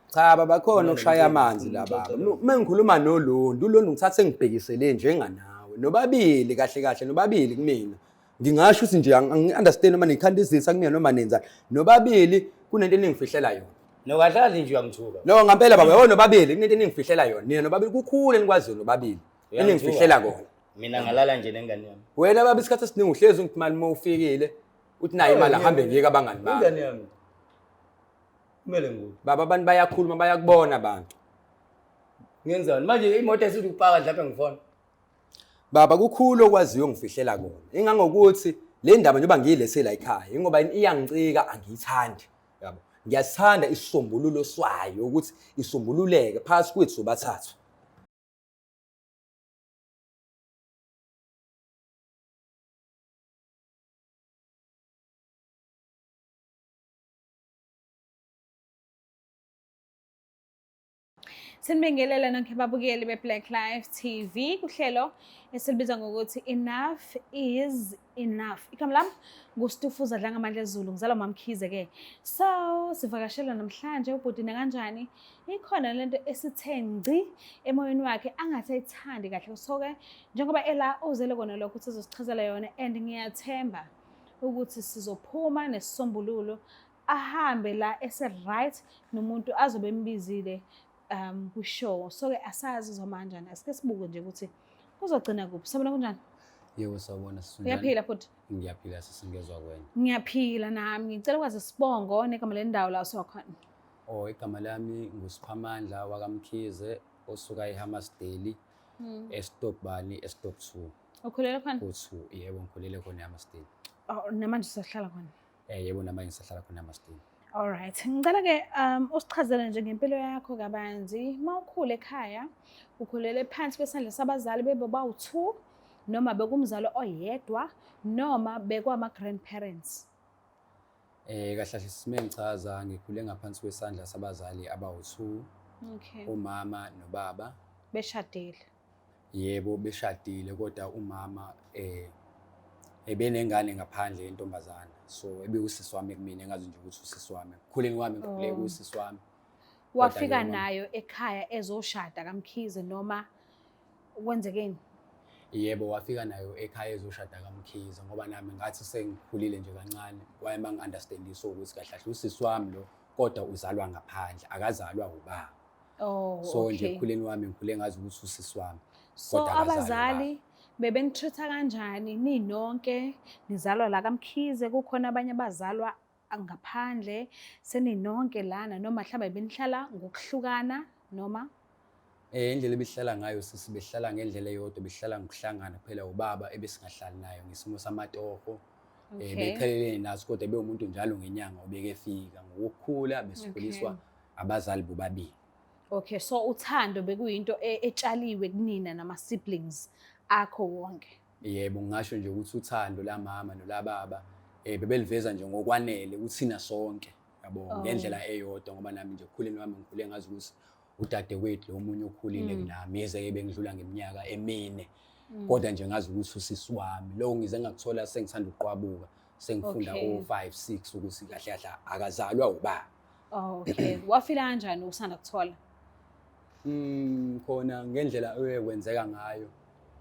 Cha baba khona ukushaya amanzi la baba. Mengikhuluma noLondi, uLondi ngithathe ngibhekisele njenganawe. Nobabili kahle kahle nobabili kumina. Ngingasho ukuthi nje angi-understand uma nikhandizisa kumina noma nenzani. Nobabili kunento eningifihlela yona. Nokadlali nje uyangithuka. No ngempela baba yona nobabili kunento eningifihlela yona. Nina nobabili kukhulu enikwaziyo nobabili. Eningifihlela kona. Mina ngalala nje nengane yami. Wena baba isikhathi esiningi uhlezi ungithi mali uma ufikile uthi nayo imali ahambe ngiyeke abangani bami. Ingane yami. Kumele ngikuthi Baba abantu bayakhuluma bayakubona abantu. ngenzani manje imoto esithi upaka lapha ngifona. Baba kukhulu okwaziyo ngifihlela kona. Ingangokuthi le ndaba njengoba ngiyilese la ekhaya ingoba iyangicika angiyithandi. Yabo. Ngiyasithanda isisombululo swayo ukuthi isombululeke phakathi kwethu sobathathu. Sinibingelela nonke babukeli beBlack Life TV kuhlelo esilibiza ngokuthi Enough is Enough. Igama lami nguStufuza Dlangamandla Zulu, ngizalwa uMamkhize ke. So sivakashela namhlanje ubhudine kanjani? Ikhona lento esithe ngci emoyeni wakhe angathi ayithandi kahle. So ke njengoba ela uzele kona lokho sizosichazela yona and ngiyathemba ukuthi sizophuma nesisombululo ahambe la ese right nomuntu azobe embizile kushow. So ke asazi uzomanje njani. Asike sibuke nje ukuthi kuzogcina kuphi. Sabona kunjani? Yebo sawubona sisunjani. Uyaphila futhi? Ngiyaphila sisingezwe kwena. Ngiyaphila nami. Ngicela ukwazi isibongo negama lendawo la usokhona. Oh igama lami nguSiphamandla wakaMkhize osuka eHammersdale eStokbani eStop 2. Ukhulele khona? Ku2 yebo ngikhulele khona eHammersdale. Oh namanje usahlala khona. Yebo namanje ngisahlala khona eHammersdale. All right. Ngicela ke usichazele nje ngempilo yakho kabanzi. Mawukhule ekhaya, ukhulele phansi kwesandla sabazali bebe bawu2 noma bekumzalo oyedwa noma bekwama grandparents. Kahle kahle sime ngichaza ngikhule ngaphansi kwesandla sabazali abawu2. Okay. Umama nobaba Beshadile. yebo beshadile kodwa umama ebenengane ngaphandle yentombazana. So ebeyusisi wami kumina engazi nje ukuthi usisi wami. Kukhuleni kwami ngikhule kusisi wami. Wafika nayo ekhaya ezoshada kaMkhize noma kwenzekeni? Yebo wafika nayo ekhaya ezoshada kaMkhize ngoba nami ngathi sengikhulile nje kancane waye mangi-understandisa ukuthi kahle kahle usisi wami lo kodwa uzalwa ngaphandle akazalwa ubaba. Oh So okay. nje ekukhuleni wami ngikhule ngazi ukuthi usisi wami. So abazali bebenitreat kanjani ninonke nizalwa la kaMkhize? Kukhona abanye abazalwa ngaphandle seninonke lana noma mhlawumbe benihlala ngokuhlukana noma indlela ebihlala ngayo sisi behlala ngendlela eyodwa behlala ngokuhlangana kuphela ubaba ebesingahlali nayo ngesimo samatoho. Bekhelelene naso kodwa bewumuntu njalo ngenyanga obeke efika ngokukhula besikhuliswa abazali bobabili. Okay, so uthando bekuyinto etshaliwe kunina nama siblings akho wonke. Yebo ngisho nje ukuthi uthando la mama nolababa bebeliveza nje ngokwanele ukuthina sonke yabo ngendlela eyodwa ngoba nami nje ekukhuleni wami ngikhule ngazi ukuthi udadewethu lo munye ukhulile kunami yize bengidlula ngeminyaka emine kodwa nje ngazi ukuthi usisi wami lo ngize ngakuthola sengithanda uqwabuka sengifunda o5 6 ukuthi kahle kahle akazalwa ubaba. Okay, wafila kanjani usanda kuthola? Khona ngendlela oyekwenzeka ngayo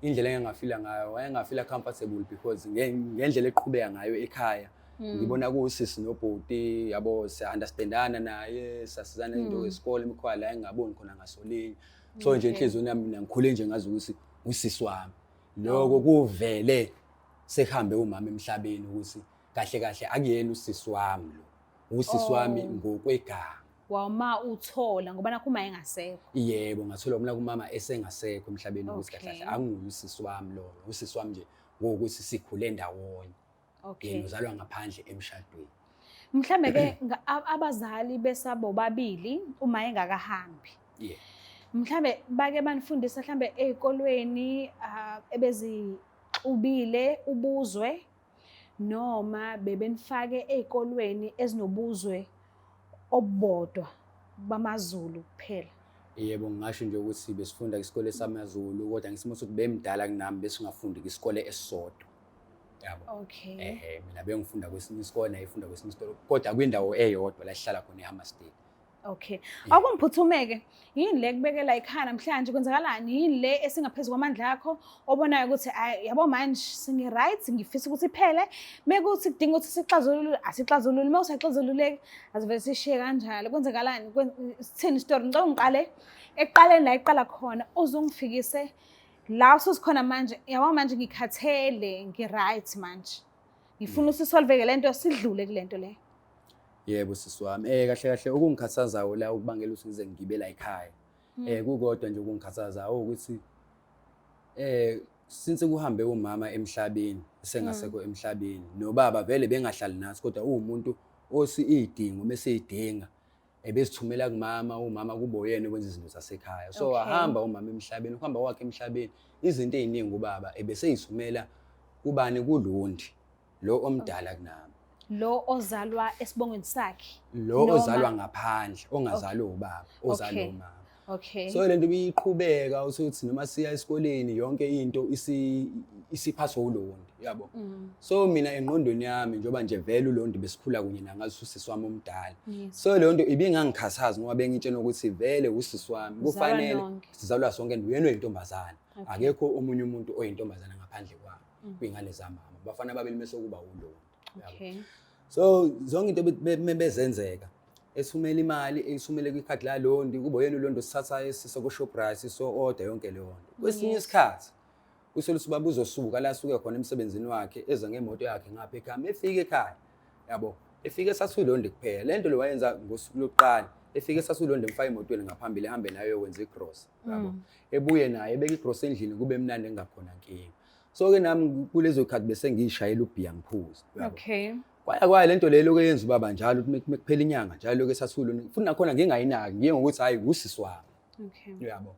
indlela engangafila ngayo wayengafila comfortable because ngendlela eqhubeka ngayo ekhaya ngibona kusisi nobhuti yabo siya-understandana naye sasizana into yesikole emikhwa la engaboni khona ngasolinye. So nje inhliziyo yami mina ngikhule nje ngazi ukuthi usisi wami lokho kuvele sehambe umama emhlabeni ukuthi kahle kahle akuyena usisi wami lo usisi wami ngokwegama. Wama uthola ngoba nakho uma engasekho. Yebo ngathola mina kumama esengasekho emhlabeni ukuthi kahle kahle anguye usisi wami lo usisi wami nje ngokuthi sikhule ndawonye. Yena uzalwa ngaphandle emshadweni. Mhlambe ke abazali besabo babili uma engakahambi. Yeah. Mhlambe bake banifundisa mhlambe ezikolweni ebezixubile ubuzwe noma bebenifake ezikolweni ezinobuzwe obodwa bamaZulu kuphela. Yebo ngisho nje ukuthi besifunda isikole samaZulu kodwa ngisimo sokuthi bemdala kunami besingafundi isikole esisodwa. Yabo. Okay. Mina bengifunda kwesinye isikole nayifunda kwesinye isikole kodwa kwindawo eyodwa la sihlala khona eHammersdale. Okay. Akumphuthume-ke, yini le kubekela ekhaya namhlanje kwenzakalani? Yini le esingaphezu kwamandla akho obonayo ukuthi yabo manje singi-right, ngifisa ukuthi iphele. Mekuthi kudinga ukuthi sixazulule, asixazulule. Uma usaxazululeki, asivele sishiye kanjalo. Kwenzakalani? Sithini story? Ngicela ungiqale ekuqaleni la iqala khona uzungifikise la ususikhona manje. Yabo manje ngikhathele, ngi-right manje. Ngifuna usisolve-ke lento sidlule kulento le. Yebo sisi wami. Kahle kahle okungikhathazayo la ukubangela ukuthi ngize ngigibela ekhaya. Kukodwa nje okungikhathazayo ukuthi since kuhambe umama emhlabeni, sengasekho emhlabeni, nobaba vele bengahlali nathi kodwa uwumuntu osi idingo meseyidinga. Ebesithumela kumama, umama kubo yena ukwenza izinto zasekhaya. So wahamba umama emhlabeni, ukuhamba kwakhe emhlabeni, izinto eziningi ubaba ebeseyithumela kubani kuLondi, lo omdala kunami. Lo ozalwa esibongweni sakhe. Lo ozalwa ngaphandle, ongazalwa ubaba, ozalwa umama. Okay. So lento biyiqhubeka ukuthi noma siya esikoleni yonke into isiphaswa uLondi, yabo. So mina engqondweni yami njoba nje vele uLondi besikhula kunye nangazi usisi wami omdala. So le nto ibingangikhathaza ngoba bengitshela ukuthi vele usisi wami kufanele sizalwa sonke uyena oyintombazana. Akekho omunye umuntu oyintombazana ngaphandle kwami kwingane zamama. Bafana babili mase kuba uLondi. Okay. So zonke into bezenzeka esumela imali esumele kwikhadi la Londi kubo yena uLondi sithatha esisa ku Shoprite so order yonke le nto. Kwesinye isikhathi uSolusi baba uzosuka la asuke khona emsebenzini wakhe eza ngemoto yakhe ngapha ekhaya efika ekhaya yabo efike sathi uLondi kuphela lento le wayenza ngosuku lokuqala efike sathi uLondi emfaka emotweni ngaphambili ehambe nayo yokwenza igross yabo ebuye naye ebeka igross endlini kube mnandi engakhona inkinga. So ke nami kulezo khathi bese ngishayela ubhiya ngiphuza. Okay. Kwaya lento le lokho yenza ubaba njalo kuphela inyanga njalo lokho esathula futhi nakhona ngingayinaki ngiye ngokuthi hayi usisi wami. Okay. Yabo.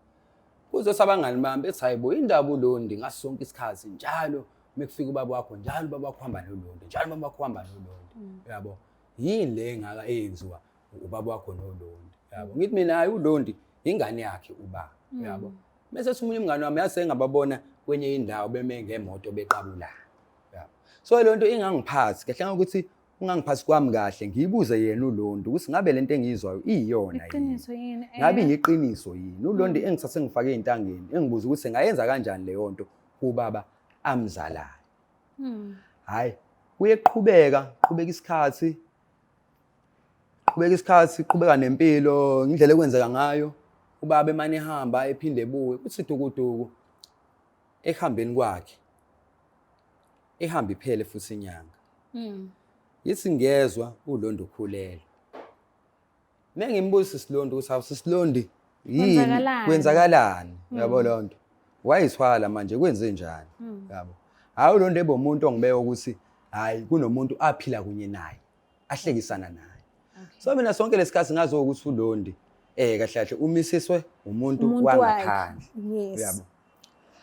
Kuzosabangani bami bethi hayibo indaba uLondi ngasonke isikhathi njalo mekufika ubaba wakho njalo ubaba wakho hamba noLondi njalo ubaba wakho hamba noLondi. Yabo. Yini le engaka eyenziwa ubaba wakho noLondi. Yabo. Ngithi mina hayi uLondi ingane yakhe ubaba. Yabo. Mase umunye umngane wami yase ngababona kwenye indawo beme ngemoto beqabula. Yabo. So le nto ingangiphathi kahle ngokuthi ungangiphathi kwami kahle ngiyibuze yena uLondi ukuthi ngabe lento engizwayo iyona yini. Iqiniso yini? Ngabe iyiqiniso yini? uLondi engisase ngifake ezintangeni engibuza ukuthi sengayenza kanjani le nto kubaba amzalayo. Hayi kuye qhubeka isikhathi qhubeka nempilo indlela ekwenzeka ngayo ubaba emane ehamba ephinde ebuye kuthi dukuduku ehambeni kwakhe ehamba iphele futhi inyanga. Yithi ngezwe uLondi ukhulele. Mengimbuza isiLondi ukuthi awusisiLondi yini kwenzakalani yabo lonto. Wayithwala manje kwenze njani yabo. Hayi uLondi ebomuntu ongibeka ukuthi hayi kunomuntu aphila kunye naye ahlekisana naye. So mina sonke lesikhathi ngazo ukuthi uLondi kahle kahle umisiswe umuntu wangaphandle yabo.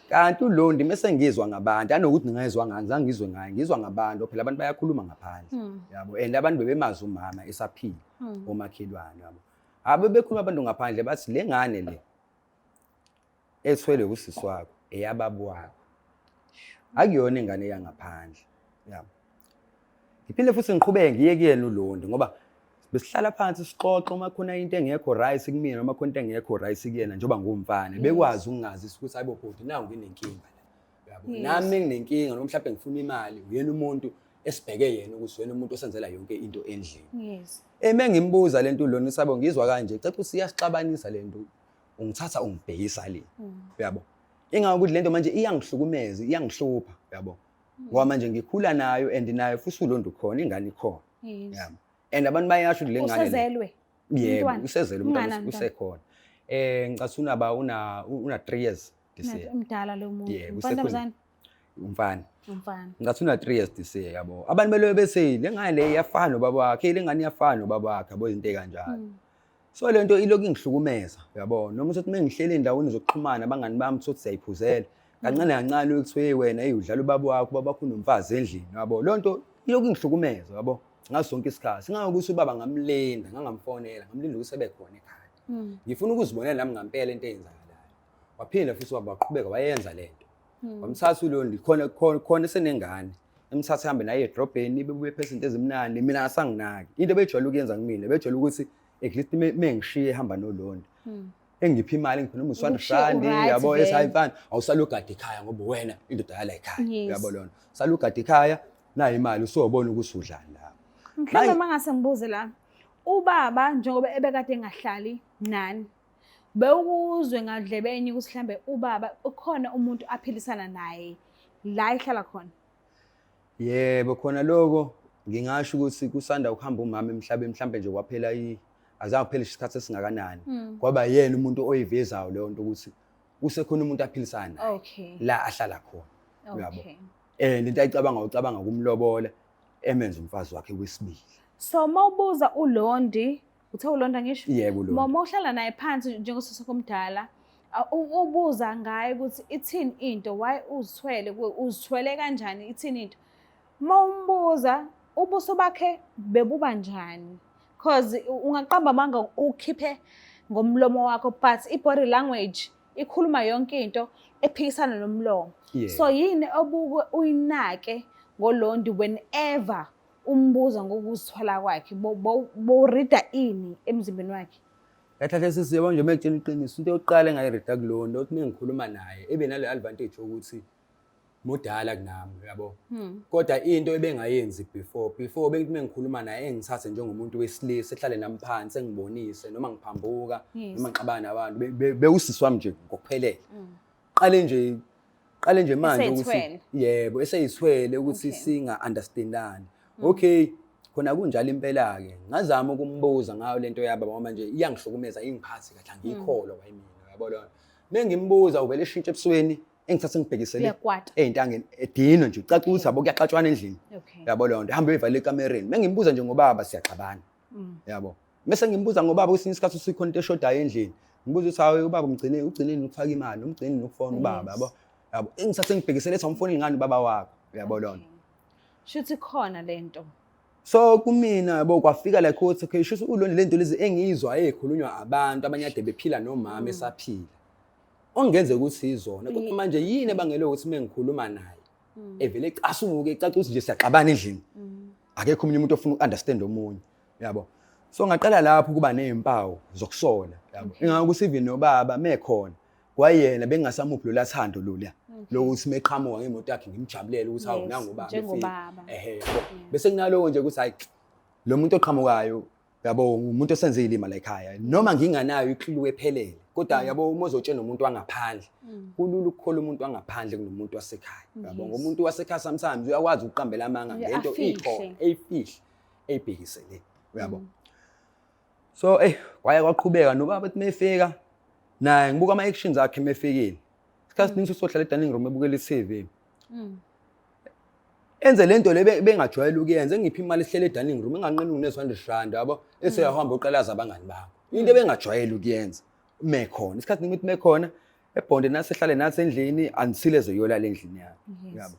Kanti uLondi mase ngizwa ngabantu anokuthi ngingayizwa ngani ngizwe ngaye ngizwa ngabantu phela abantu bayakhuluma ngaphandle yabo and abantu bebemazi umama esaphila omakhelwane yabo abe bekhuluma abantu ngaphandle bathi le ngane le ethwele usisi wakho eyababa wakho akuyona ingane yangaphandle yabo. Ngiphinde futhi ngiqhubeke ngiye kuyena uLondi ngoba besihlala phansi sixoxa uma khona into engekho right kumina noma khona into engekho right kuyena njengoba ngumfana bekwazi ukungazisa ukuthi hayibo bhuti nawu nginenkinga la yabo nami nginenkinga noma mhlawumbe ngifuna imali uyena umuntu esibheke yena ukuthi wena umuntu osenzela yonke into endlini. Yes. Mengimbuza lento uLondi sabo ngizwa kanje ecela ukuthi siyasixabanisa lento ungithatha ungibhekisa le yabo. Ingakuthi lento manje iyangihlukumeza iyangihlupha yabo. Ngoba manje ngikhula nayo and nayo futhi uLondi ukhona ingane ikhona yabo. And abantu bayasho le ngane usezelwe. Yebo usezelwe umntwana usekhona. Ngicathi unaba una 3 years this year. Umdala lo muntu. Umfana. Umfana. Ngathi una 3 years this year yabo. Abantu belo bese le ngane le iyafana nobaba wakhe le ngane iyafana nobaba wakhe yabo izinto kanjalo. So lento iloku ingihlukumeza yabo noma uthi mengihlele endaweni zokuxhumana abangani bami sothi siyayiphuzela kancane kancane ukuthi wena udlala ubaba wakho ubaba wakho unomfazi endlini yabo. Lonto iloku ingihlukumeza yabo. Ngaso sonke isikhathi singakuthi ubaba ngamlinda ngangamfonela ngamlinda ukuthi sebekhona ekhaya. Ngifuna ukuzibonela nami ngempela into eyenzakalayo. Waphinda futhi ubaba waqhubeka wayenza lento. Wamthatha uLondi khona senengane emthatha hambe naye edrobheni bebuye phezinto ezimnandi mina asanginaki into bejwayele ukuyenza kumina bejwayele ukuthi at least mengishiye ehamba noLondi engiphi imali ngikhona Ukushiya u200 u-right yabo vele. esayimfana awusalugada ekhaya ngoba wena indoda yala ekhaya Yes. uyabo lona salugada ekhaya nayo imali usubona ukuthi udlani la Mhlawumbe mangase ngibuze la ubaba njengoba ebekade engahlali nani bewukuzwe ngadlebeni ukuthi mhlambe ubaba ukhona umuntu aphilisana naye la ehlala khona. yebo khona lokho ngingasho ukuthi kusanda ukuhamba umama emhlabeni mhlambe nje kwaphela azange kuphela isikhathi esingakanani kwaba yena umuntu oyivezayo leyo nto ukuthi usekhona umuntu aphilisana naye Okay. la ahlala khona uyabo Okay. lento ucabanga kumlobola emenza umfazi wakhe wesibili. So mawubuza uLondi, uthe uLonda ngisho? Yebo uLondi. Uma uhlala naye phansi njengosisi omdala, ubuza ngaye ukuthi ithini into, why uzithwele kanjani, ithini into. Mawumbuza ubuso bakhe bebuba njani? Because ungaqamba amanga ukhiphe ngomlomo wakho but i-body language ikhuluma yonke into ephikisana nomlomo. Yeah. So yini obuke uyinake ngoLondi whenever umbuza ngokuzithwala kwakhe bo reader ini emzimbeni wakhe? Yathatha sisiyebo nje mekutshela iqiniso into yokuqala engayireda kuLondi ukuthi mengikhuluma naye ebe nale advantage ukuthi mudala kunami uyabo. Kodwa into ebengayenzi before bengithi mengikhuluma naye engithathe njengomuntu wesilisa ehlale nami phansi engibonise noma ngiphambuka noma ngixabana nabantu bewusisi wami nje ngokuphelele. Qale nje manje ukuthi yebo eseyithwele ukuthi singa understandani. Okay khona kunjalo impela ke ngazama ukumbuza ngayo lento yababa manje iyangihlukumeza ingiphathi kahle angikholwa kwayimina uyabo lona. Mengimbuza uvele eshintshe ebusweni engithathe ngibhekisele ezintangeni edino nje ucaca ukuthi yabo kuyaxatshwana endlini yabo lona hamba evale ekamereni mengimbuza nje ngobaba siyaxabana yabo bese ngimbuza ngobaba kwesinye isikhathi usikhona into eshodayo endlini ngibuza ukuthi hawe ubaba ugcineni ukufaka imali umgcini ukufona ubaba yabo engithathe ngibhekisele ethi umfoni ngani ubaba wakho uyabo lona Shuthi khona lento. So kumina yabo kwafika la ukuthi okay shuthi uLondi lento lezi engizwa ekhulunywa abantu abanye ade bephila nomama esaphila ongenze ukuthi izona kodwa manje yini ebangela ukuthi mengikhuluma naye evele ecasuke ecaca ukuthi nje siyaxabana endlini akekho umunye umuntu ofuna ukunderstand omunye yabo so ngaqala lapho kuba nezimpawu zokusola yabo ingakuthi even nobaba mekhona kwayena bengasamuphi lo lathando lolu lokuthi meqhamuka ngemoto yakhe ngimjabulele ukuthi hawu nangu ubaba yabo bese kunaloko nje ukuthi hayi lo muntu oqhamukayo yabo umuntu osenze ilima la ekhaya noma nginganayo iqhilu ephelele kodwa yabo uma uzotshela umuntu wangaphandle kulula ukukhola umuntu wangaphandle kunomuntu wasekhaya yabo ngomuntu wasekhaya sometimes uyakwazi ukuqambela amanga ngento ikhona eyifihle eyibhekisele uyabo so kwaqhubeka nobaba ethi mefika naye ngibuka ama actions akhe mefikile isikhathi ningi sohlala eDining Room ebukela iTV enze lento le bengajwayele ukuyenza ngiphi imali ehlele eDining Room enganqeni une200 yabo eseyahamba uqalaza abangani bakho into ebengajwayele ukuyenza mekhona isikhathi ningi mekhona ebhonde nasehlale nathi endlini until ezoyolala endlini yakhe yabo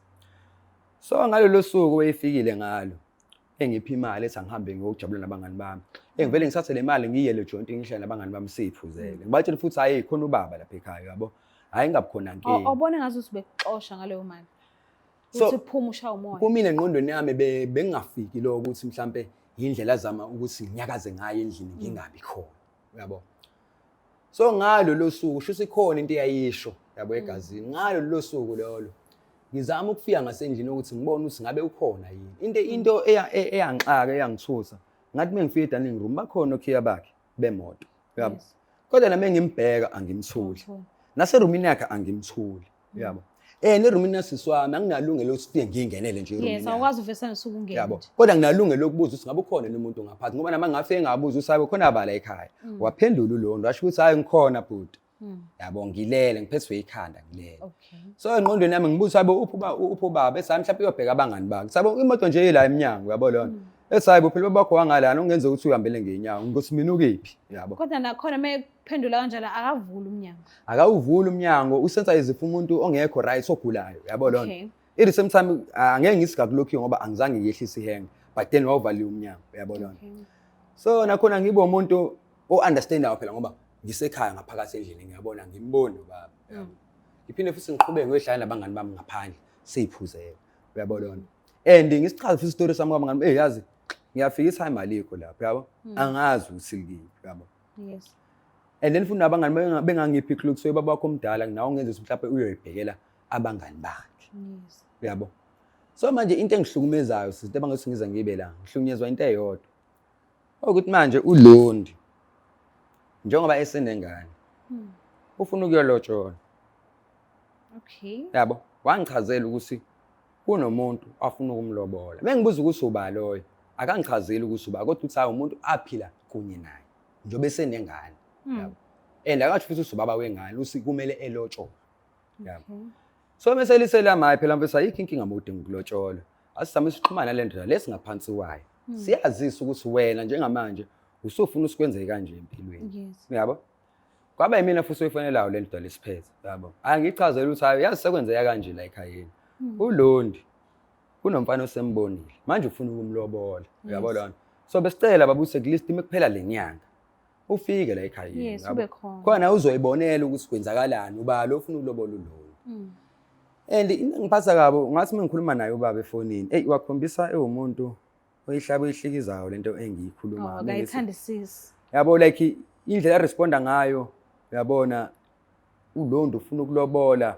so ngalolu suku weyifikile ngalo engiphi imali ethi angihambe ngiyojabula nabangani bami engivele ngithathe le mali ngiyele joint ngihlala nabangani bami siphuzele ngibatshela futhi hayi khona ubaba lapha ekhaya yabo hayi ngabukhona nkingi awubone ngathi usibexoxa ngaleyo mali uthi phuma usha umoya kumina engqondweni yami bengingafiki lo ukuthi mhlambe indlela zama ukuthi nginyakaze ngayo endlini ngingabi khona yabo so ngalo lo suku shuthi khona into eyayisho yabo egazini ngalo lo suku lolo ngizama ukufika ngasendlini ukuthi ngibone ukuthi ngabe ukhona yini into eyangixaka eyangithutha ngathi mengifika eDining Room bakhona okhiya bakhe bemoto yabo kodwa nami ngimbheka angimthuli naserumini yakhe angimthuli yabo nerumini yasiswami anginalungelo ukuthi ufike ngingenele nje erumini yes awukwazi uvesana usuku ungena yabo kodwa nginalungelo lokubuza ukuthi ngabe ukhona nomuntu ngaphansi ngoba nama ngafike ngabuza usabe khona abala ekhaya waphendula uLondi washo ukuthi hayi ngikhona bhuti yabo ngilele ngiphethwe ikhanda ngilele so engqondweni yami ngibuza sabe upho baba esami mhlawumbe uyobheka abangani bakhe sabe imoto nje ila eminyango yabo lona esayibo phela bakho wangalana ungenze ukuthi uyihambele ngeenyawo ngokuthi mina ukephi yabo kodwa nakhona mephendula kanjalo akavula umnyango akawuvula umnyango usensitize umuntu ongekho right ogulayo yabo lona at the same time angeke ngisigakulokho ngoba angizange ngiyehlise ihenge but then wawuvaliwe umnyango yabo lona so nakhona ngibe umuntu o-understandayo phela ngoba ngisekhaya ngaphakathi endlini ngiyabona ngimbone ubaba yabo ngiphinde futhi ngiqhubeke ngiyohlala nabangani bami ngaphandle siyiphuzele uyabo lona and ngisichaza futhi story sami kwabangani yazi ngiyafika i-time alikho lapho yabo angazi ukuthi likuphi yabo. Yes. And then futhi nabangani bengangiphi clue kusuke baba wakho omdala nawe ungenza ukuthi mhlawumbe uyoyibhekela abangani bakhe. Yes. Yabo. So manje into engihlukumezayo sizinto abangathi ngiza ngibe la ngihlukunyezwa into eyodwa. Ukuthi manje uLondi njengoba esenengane ufuna ukuyolotshola. Okay. Yabo. Wangichazela ukuthi kunomuntu afuna ukumlobola. Mengibuza ukuthi uba loyo akangichazeli ukuthi uba kodwa uthi umuntu aphila kunye naye njobe senengane. Yabo. And akathi futhi usubaba wengane usi kumele elotshole. Yabo. So mase lisela maye phela mfethu ayikho inkinga modinga ukulotshola. Asizame sixhumana le ndoda lesingaphansi kwayo. Siyazisa ukuthi wena njengamanje usufuna usikwenze kanje empilweni. Yes. Yabo. Kwaba yimina futhi oyifanelayo le ndoda lesiphethe. Yabo. Angichazela ukuthi hayi yazi sekwenzeka kanje la ekhayeni. uLondi kunomfana osembonile manje ufuna ukumlobola uyabo lona so besicela babuse kulist imekuphela lenyanga ufike la ekhayeni yes ube khona khona uzoyibonela ukuthi kwenzakalani ubalo ufuna ukulobola uLondi and ngiphatha kabo ngathi mengikhuluma naye ubaba efonini wakhombisa ewumuntu oyihlaba ihlikizayo lento engiyikhuluma ngayithandisisi yabo like indlela responda ngayo uyabona uLondi ufuna ukulobola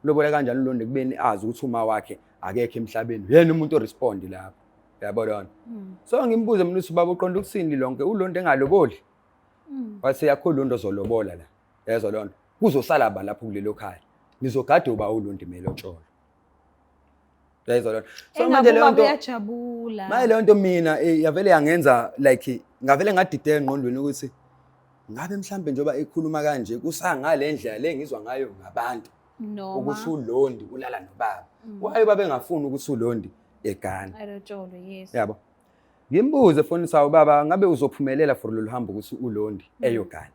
kanjani uLondi kubeni azi ukuthi uma wakhe akekho emhlabeni yena umuntu orespondi lapho uyabona so ngimbuze mina ukuthi baba uqonda ukusini lonke uLondi engaloboli wathi yakho uLondi ozolobola la yezwa lona kuzosala ba lapho kulelo khaya nizogada uba uLondi melotsholo yezwa lona so manje le nto uyajabula maye le nto mina yavele yangenza like ngavele ngadideka engqondweni ukuthi ngabe mhlambe njoba ekhuluma kanje kusangale ndlela lengizwa ngayo ngabantu ukuthi uLondi ulala nobaba waye babe ngafuni ukuthi uLondi egana ayilotsholo yes yabo ngimbuze phone sawo baba ngabe uzophumelela for lo hambo ukuthi uLondi eyogana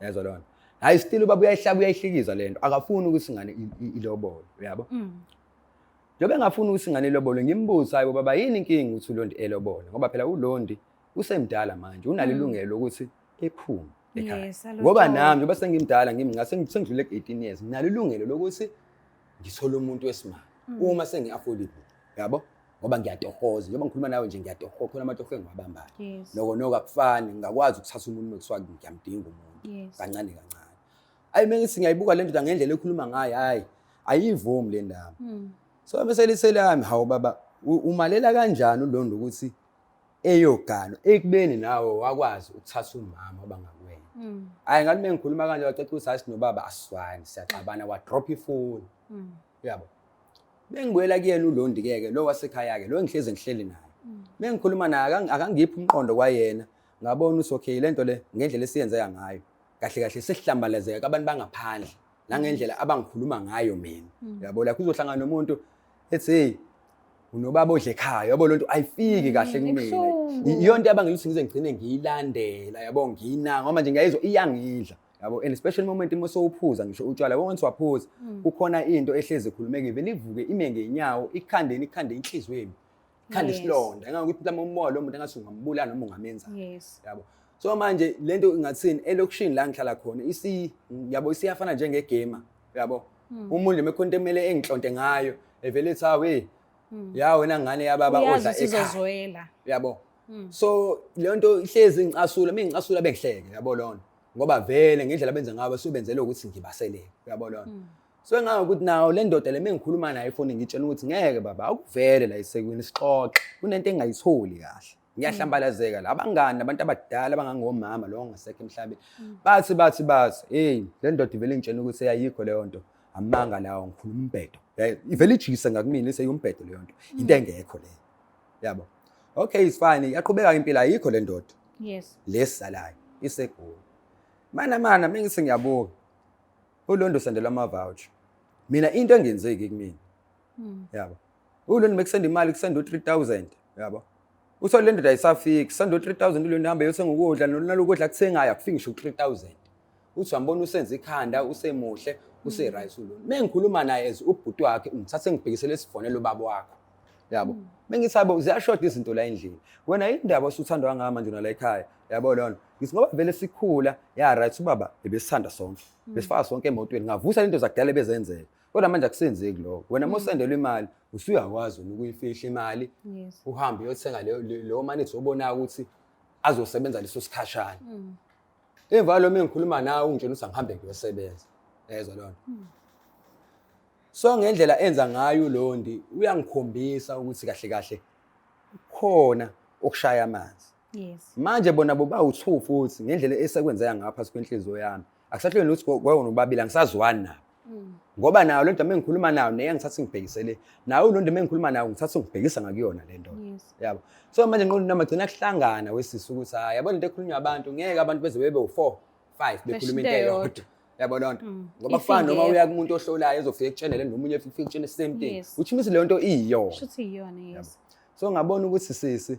yezwa lona hayi still ubaba uyayihlaba uyayihlikiza lento akafuni ukuthi ingane ilobolo yabo njobe ngafuni ukuthi ingane ilobolo ngimbuza hayi baba yini inkingi ukuthi uLondi elobolo ngoba phela uLondi usemdala manje unalilungelo ukuthi ephume ekhaya ngoba nami njoba sengimdala ngase sengidlule ku18 years nginalilungelo lokuthi ngithola umuntu wesimanga uma sengiaffordable yabo ngoba ngiyatohoza njoba ngikhuluma nawe nje ngiyatohoza khona amatoho engiwabambayo noko akufani ngakwazi ukuthatha umuntu mekuswa ngiyamdinga umuntu kancane kancane ayi mengithi ngiyayibuka le ndoda ngendlela ekhuluma ngayo hayi ayivumi le ndaba so bese liselami hawo baba umalela kanjani uLondi ukuthi eyogano ekubeni nawe wakwazi ukuthatha umama abangakwena hayi ngathi mengikhuluma kanje wacaca usasi nobaba aswani siyaxabana wa drop ifoni yabo bengibuyela kuyena uLondi ke lo wasekhaya ke lo ngihleze ngihleli naye mengikhuluma naye akangiphi umqondo kwayena ngabona ukuthi okay lento le ngendlela esiyenzeka ngayo kahle kahle sesihlambalizeka abantu bangaphandle nangendlela abangikhuluma ngayo mina yabo la kuzohlangana nomuntu ethi hey unobaba odle ekhaya yabo lonto ayifiki kahle kumina iyonto abangiluthi ngize ngigcine ngiyilandela yabo ngiyinanga ngoba manje ngiyayizwa iyangidla yabo and special moment imoso uphuza ngisho utshwala wonke waphuza kukhona into ehleze ekhulumeke ivele ivuke ime ngenyawo ikhande inhlizweni ikhande isilonda engakuthi mhlawumbe umoya lo muntu engathi ungambulala noma ungamenza yabo so manje lento ingathini elokushini la ngihlala khona yabo isiyafana njengegame yabo umuntu mekhonto emele engihlonte ngayo evele ethi awe ya wena ngane yababa odla ekhaya yabo so le nto ihlezi ngicasula mina ngicasula bengihleke yabo lona ngoba vele ngendlela benza ngabo subenzele ukuthi ngibaseleke yabo lona so engaka ukuthi nawo le ndoda le mengikhuluma naye ifoni ngitshela ukuthi ngeke baba akuvele la isekwini sixoxe kunento engayitholi kahle ngiyahlambalazeka la abangani abantu abadala abangangomama lo ngasekho emhlabeni bathi hey le ndoda ivele ngitshela ukuthi ayikho leyo nto amanga lawo ngikhuluma umbhedo ivele ijisa ngakumina iseyombhedo leyo nto into engekho leyo yabo okay it's fine yaqhubeka impilo ayikho le ndoda lesalayo isegoli mana mengithi ngiyabuka uLondi sendelwa ama voucher mina into engenzeki kumina yabo uLondi mekusenda imali kusenda u3000 yabo uthola le ndoda ayisafiki senda u3000 uLondi hamba yothenga ukudla nalokudla kuthengayo akufiki ngisho u3000 uthi wambona usenza ikhanda usemuhle use-right uLondi mengikhuluma naye as ubhuti wakhe ngithathe ngibhekisele isifonelo baba wakho yabo mengisabo ziyashoda izinto la endlini wena indaba osuthandwa kangaka manje la ekhaya yabo lona ngithi ngoba vele sikhula ya right ubaba ebesithanda sonke besifaka sonke emotweni ngavusa lento zakudala bezenzeka Kodwa manje akusenzeki lokho. Wena mosendelwe imali, usuyakwazi ukuyifihla imali, Yes. uhambe uyothenga leyo mani ezobona ukuthi azosebenza leso sikhashana. Emva lo mengikhuluma nawe ungitshela ukuthi angihambe ngiyosebenza. Yezwa lona. So ngendlela enza ngayo Londi uyangikhombisa ukuthi kahle kahle khona okushaya amanzi. Yes. Manje bona boba u2 futhi ngendlela esekwenzeka ngapha kwenhliziyo yami. Akusahlweni ukuthi kwona ubabili angisazwani nabo. Ngoba nayo lento mengikhuluma nayo neyangithatha ngibhekisele nayo lonto mengikhuluma nayo ngithatha ngibhekisa ngakuyona lento. Yes. Yabo. So manje ngqondo nami agcina kuhlangana wesisi ukuthi hayi yabona into ekhulunywa abantu ngeke abantu beze bebe u4 5 bekhuluma into eyodwa. Yabo lonto. Ngoba kufana noma uya kumuntu ohlolayo ezofika ekutshenele nomunye efika ekutshene same thing. Yes. Uthi mase le nto iyona. Shuthi iyona, yes. So ngabona ukuthi sisi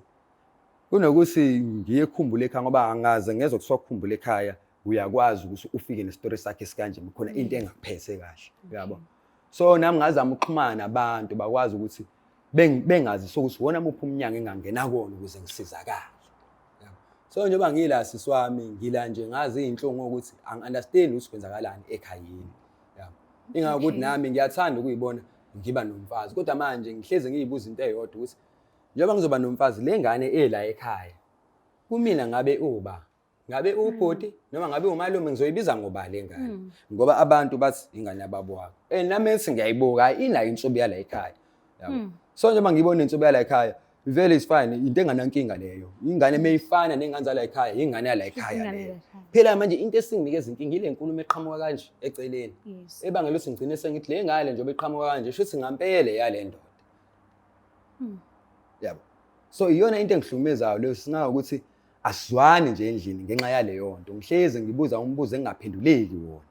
kunokuthi ngiyekhumbule ekhaya ngoba angaze ngezwe kuswa ukukhumbula ekhaya uyakwazi ukuthi ufike nestory sakhe sikanje khona into engakuphethe kahle yabo. So nami ngazama ukuxhumana nabantu bakwazi ukuthi bengazi sokuthi wona muphi umnyango engangena kona ukuze ngisizakale. Yabo. So njengoba ngila siswami ngila nje ngazi izinhlungu ukuthi angiunderstand ukuthi kwenzakalani ekhayeni. Yabo. Ingakuthi nami ngiyathanda ukuyibona ngiba nomfazi kodwa manje ngihleze ngiyibuza into eyodwa ukuthi njengoba ngizoba nomfazi lengane ela ekhaya kumina ngabe uba ngabe ubhoti noma ngabe umalume ngizoyibiza ngoba lengane ngoba abantu bathi ingane yababo wakho nami ethi ngiyayibuka ina insubi yala ekhaya yabo. So njengoba ngibona insubi yala ekhaya vele is fine into enganankinga leyo ingane meyifana nengane zala ekhaya ingane yala ekhaya leyo phela manje into esinginikeza inkinga ile nkulumo eqhamuka kanje eceleni ebangela ukuthi ngigcine sengithi le ngane njengoba eqhamuka kanje shuthi ngampele yale ndoda. Yabo. So iyona into engihlukumezayo leyo singayo ukuthi asizwani nje endlini ngenxa yaleyo nto ngihleze ngibuza umbuzo engaphenduleki wona.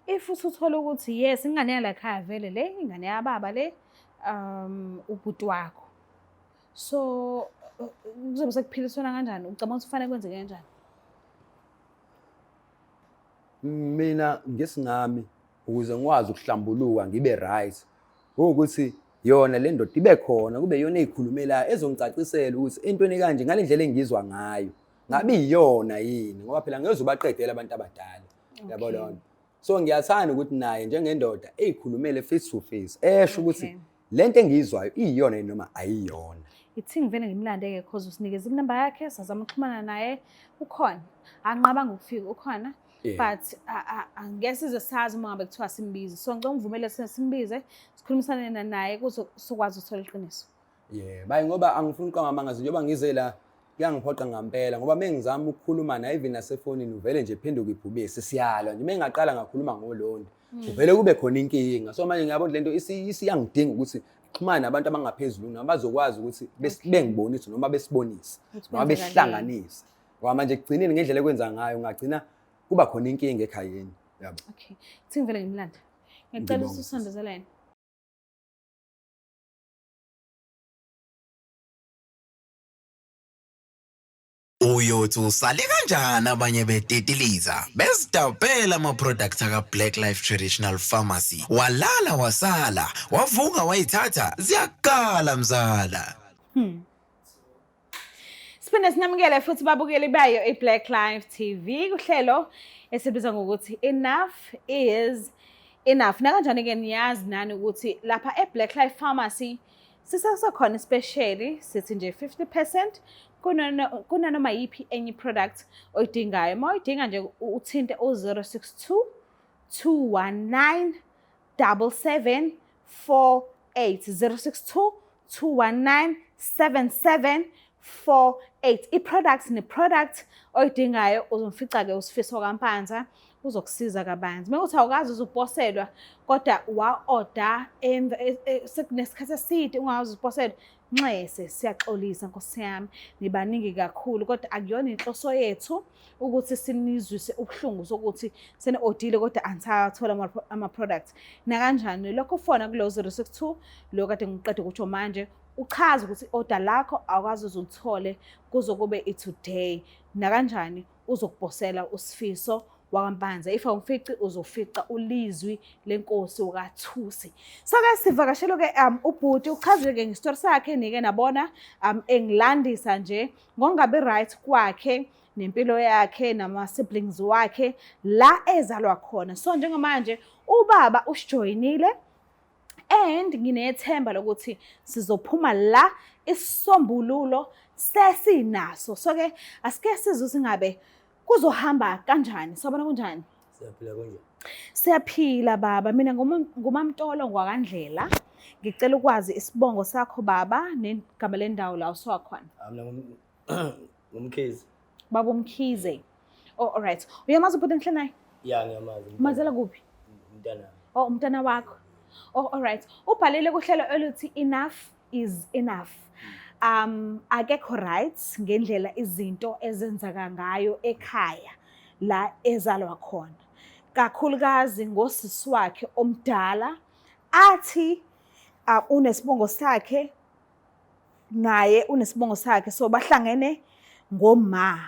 If uthola ukuthi yes ingane yala ekhaya vele le ingane yababa le ubhuti wakho. So kuzobe sekuphiliswana kanjani? Ucabanga ukuthi kufanele kwenzeke kanjani? Mina ngesingami ukuze ngikwazi ukuhlambuluka ngibe right ukuthi yona le ndoda ibe khona kube yona ezikhulumelayo ezongicacisela ukuthi entweni kanje ngalendlela engizwa ngayo ngabe iyona yini ngoba phela ngeke uzobaqedela abantu abadala yabo lona. So ngiyathanda ukuthi naye njengendoda ezikhulumele face to face esho ukuthi lento engizwayo iyona noma ayiyona. Ithi ngivene ngimlandeke because usinikeza inamba yakhe sazama ukuxhumana naye ukhona anqabanga ukufika ukhona. But angeke sizosazi uma ngabe kuthiwa simbize. So ngicela ungivumele simbize sikhulumisane naye kuze sokwazi ukuthola iqiniso. Bayi ngoba angifuni uqamba mangazi njengoba ngize la kuyangiphoqa ngempela ngoba mengizama ukukhuluma naye even nasefonini uvele nje phenduka ibhubesi siyalwa nje mengaqala ngakhuluma ngolondo uvele kube khona inkinga. So manje ngiyabona lento isiyangidinga ukuthi xhumana nabantu abangaphezulu nabazokwazi ukuthi bengibonise noma besibonise noma besihlanganise. Ngoba manje kugcineni ngendlela ekwenza ngayo ngagcina kuba khona inkinga ekhayeni yabo. Okay. Ithi ngivele ngimlanda. Ngicela usondezelene. Uyothi usale kanjani abanye betetiliza besidabhela ama-products aka-Black Life Traditional Pharmacy walala wasala wavuka wayithatha ziyakala mzala. Siphinde sinamukele futhi babukeli bayo iBlack Life TV kuhlelo esibiza ngokuthi Enough is Enough. Nakanjani-ke niyazi nani ukuthi lapha eBlack Life Pharmacy sisasekhona especially sithi nje 50% kunanoma yiphi enye product oyidingayo. Uma uyidinga nje uthinte u-062 219 7748 062 219 7748. I-products ne-product oyidingayo uzomfica-ke uSifiso Kampanza uzokusiza kabanzi. Mekuthi awukazi uzubhoselwa kodwa wa-order sekunesikhathi eside ungazi uzubhoselwa nxese siyaxolisa Nkosi yami nibaningi kakhulu kodwa akuyona inhloso yethu ukuthi sinizwise ubuhlungu sokuthi sene-odile kodwa anisathola ama-products. Nakanjani lokho fona kulo 062 lo kade ngiqede ukutsho manje uchaza ukuthi i-order lakho awukazi uzulithole kuzokube i-today. Nakanjani uzokubhosela uSifiso wakampanza. If awumfici uzofica ulizwi lenkosi ukaThusi. So-ke sivakashelo-ke ubhuti uchazile-ke ngestory sakhe nike nabona engilandisa nje ngongabe right kwakhe nempilo yakhe nama-siblings wakhe la ezalwa khona. So njengamanje ubaba usijoyinile and nginethemba lokuthi sizophuma la isisombululo sesinaso. So ke asike sizwe singabe kuzohamba kanjani. Sabona kunjani? Siyaphila konje. Siyaphila baba. Mina ngumamtolo ngwakandlela. Ngicela ukwazi isibongo sakho baba negama lendawo la usokhona. Mina ngumkhize. Baba Mkhize. Oh, all right. Uyamazi ubhuti enhlala naye? Ya ngiyamazi. Mazela kuphi? Umntana. Oh, umntana wakho. Oh, all right. Ubhalile kuhlelo oluthi enough is enough. Akekho right ngendlela izinto ezenzaka ngayo ekhaya la ezalwa khona. Kakhulukazi ngosisi wakhe omdala athi unesibongo sakhe naye unesibongo sakhe so bahlangene ngoma.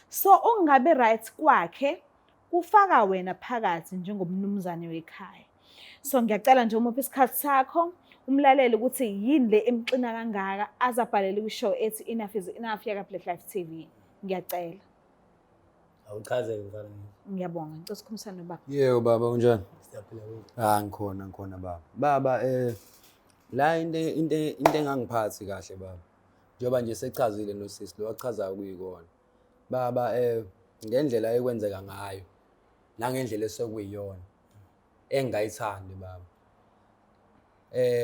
So ungabe right kwakhe kufaka wena phakathi njengomnumzane wekhaya. So ngiyacela nje umuphi isikhathi sakho umlaleli ukuthi yini le emxina kangaka azabhalela kwishow ethi enough is enough yaka Black Life TV. Ngiyacela. Awuchaze ngifana. Ngiyabonga ngicela ukukhulumisana nobaba. Yebo baba unjani? Siyaphila konje. Ngikhona baba. Baba la into engangiphathi kahle baba. Njoba nje sechazile nosisi lo wachazayo kuyikona. Baba ngendlela ekwenzeka ngayo nangendlela esekuyiyona engayithandi baba.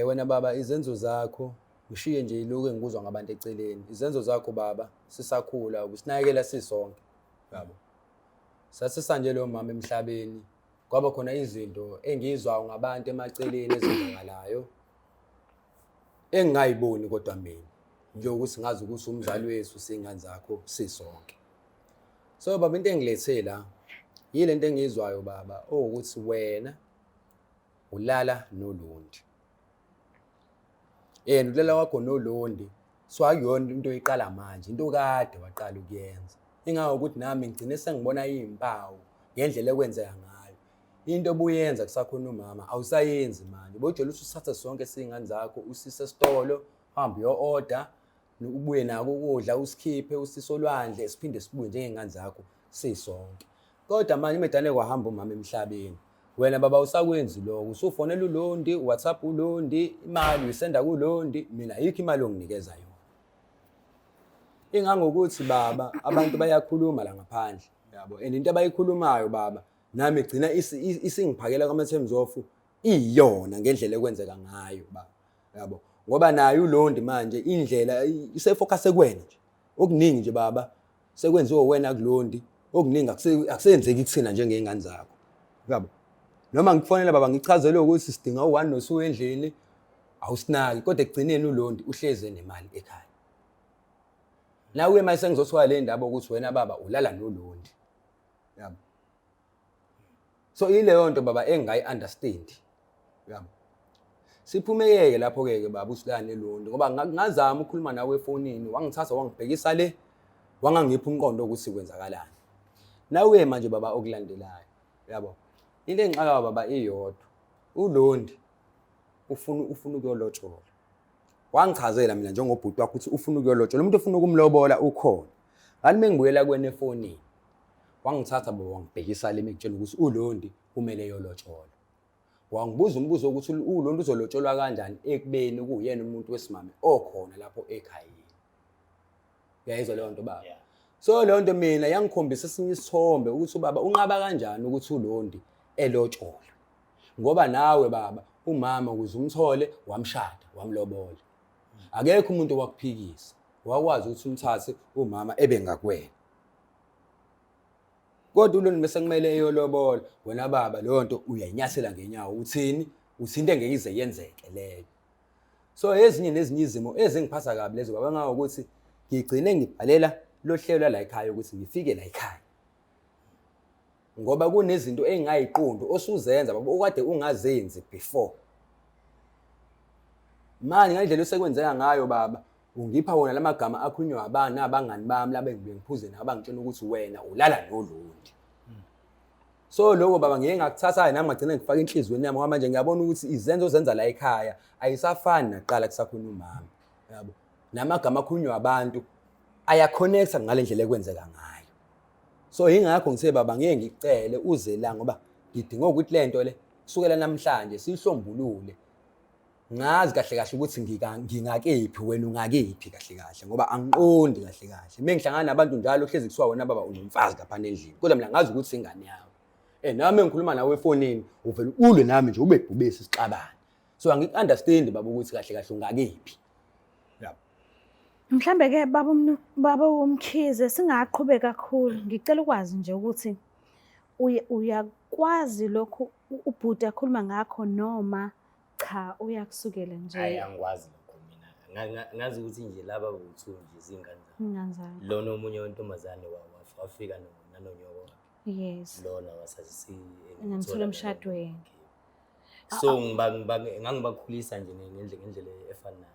Wena baba izenzo zakho ushiye nje iluke ngikuzwa ngabantu eceleni. Izenzo zakho baba sisakhula ubusinakekela sisonke baba. Sasisa nje lo mama emhlabeni kwaba khona izinto engizwayo ngabantu emaceleni ezenzakalayo engayiboni kodwa mina nje ukuthi ngazi ukuthi umzali wethu singane zakho sisonke. So baba into engilethele la yile nto engizwayo baba ukuthi wena ulala noLondi. Ulala wakho noLondi so akuyona into oyiqala manje into kade waqala ukuyenza. Ingakho ukuthi nami ngigcine sengibona izimpawu ngendlela ekwenzeka ngayo. Into obuyenza kusakhona umama awusayenzi manje. Bojela usithatha sonke singane zakho usise esitolo hamba uyo order ubuye nako ukudla usikhiphe usise olwandle siphinde sibuye njengengane zakho sisonke. Kodwa manje medane kwahamba umama emhlabeni. Wena baba usakwenzi lokho usufonela uLondi WhatsApp uLondi imali uyisenda kuLondi mina ayikho imali onginikeza yona. Ingangokuthi baba abantu bayakhuluma la ngaphandle yabo and into abayikhulumayo baba nami igcina isingiphakela kwama terms of iyona ngendlela ekwenzeka ngayo baba yabo ngoba nayo uLondi manje indlela isefocus ekwena nje okuningi nje baba sekwenziwe wena kuLondi okuningi akusenzeki kuthina njengengane zakho yabo. Noma ngifonela baba ngichazele ukuthi sidinga u1 nosu endlini awusinaki kodwa egcineni uLondi uhleze nemali ekhaya. Nawe manje sengizothola le ndaba ukuthi wena baba ulala noLondi yabo. So ileyo nto baba engayi understand yabo. Siphumeke lapho ke baba usilane noLondi ngoba ngazama ukukhuluma nawe efonini wangithatha wangibhekisa le wangangipha umqondo ukuthi kwenzakalani. Nawe manje baba okulandelayo yabo. Into engixaka baba iyodwa uLondi ufuna ukuyolotshola. Wangichazela mina njengobhuti wakho ukuthi ufuna ukuyolotshola umuntu ufuna ukumlobola ukhona. Ngani mengibuyela kwena efonini wangithatha baba wangibhekisa le mekutshela ukuthi uLondi kumele eyolotshola. Wangibuza umbuzo ukuthi uLondi uzolotsholwa kanjani ekubeni kuyena umuntu wesimame okhona lapho ekhaya. Uyayizwa leyo nto baba. So leyo nto mina yangikhombisa esinye isithombe ukuthi ubaba unqaba kanjani ukuthi uLondi elotshola. Ngoba nawe baba umama ukuze umthole wamshada wamlobola. Akekho umuntu owakuphikisa. Wakwazi ukuthi umthathe umama ebengakwena. Kodwa uLondi bese kumele eyolobola wena baba leyo nto uyayinyathela ngenyawo uthini uthinto engeke ize yenzeke leyo. So ezinye nezinye izimo ezingiphatha kabi lezo baba ngawo ukuthi ngigcine ngibhalela lo hlelo la ekhaya ukuthi ngifike la ekhaya. Ngoba kunezinto engayiqondo osuzenza baba okade ungazenzi before. Manje ngendlela osekwenzeka ngayo baba ungipha wona lamagama akhulunywa abana abangani bami labe ngibengiphuze nabo bangitshela ukuthi wena ulala noLondi. So lokho baba ngeke ngakuthatha nami ngagcina ngifaka inhlizweni yami ngoba manje ngiyabona ukuthi izenzo zenza la ekhaya ayisafani naqala kusakhona umama yabo. Namagama akhulunywa abantu ayaconnecta ngalendlela ekwenzeka ngayo. So ingakho ngithe baba ngeke ngicele uze la ngoba ngidinga ukuthi lento le kusukela namhlanje sihlombulule ngazi kahle kahle ukuthi ngingakephi wena ungakephi kahle kahle ngoba angiqondi kahle kahle. Mengihlangana nabantu njalo hlezi kuthiwa wena baba unomfazi lapha endlini. Kodwa mina ngazi ukuthi ingane yakho. Nami ngikhuluma nawe efonini uvela ulwe nami nje ube bhubesi isixabane. So angi-understand baba ukuthi kahle kahle ungakephi. Yabo. Mhlambe ke baba uMkhize singaqhubeka kakhulu. Ngicela ukwazi nje ukuthi uyakwazi lokho ubhuti akhuluma ngakho noma cha uyakusukela nje. Hayi angikwazi lokho mina. Ngazi ukuthi nje laba buthu nje zingane zami. Ingane zami. Lona omunye wentombazane wafika nanonyoko. Yes. Lona wasasi Ngamthola emshadweni. So ngangibakhulisa nje ngendlela efanayo.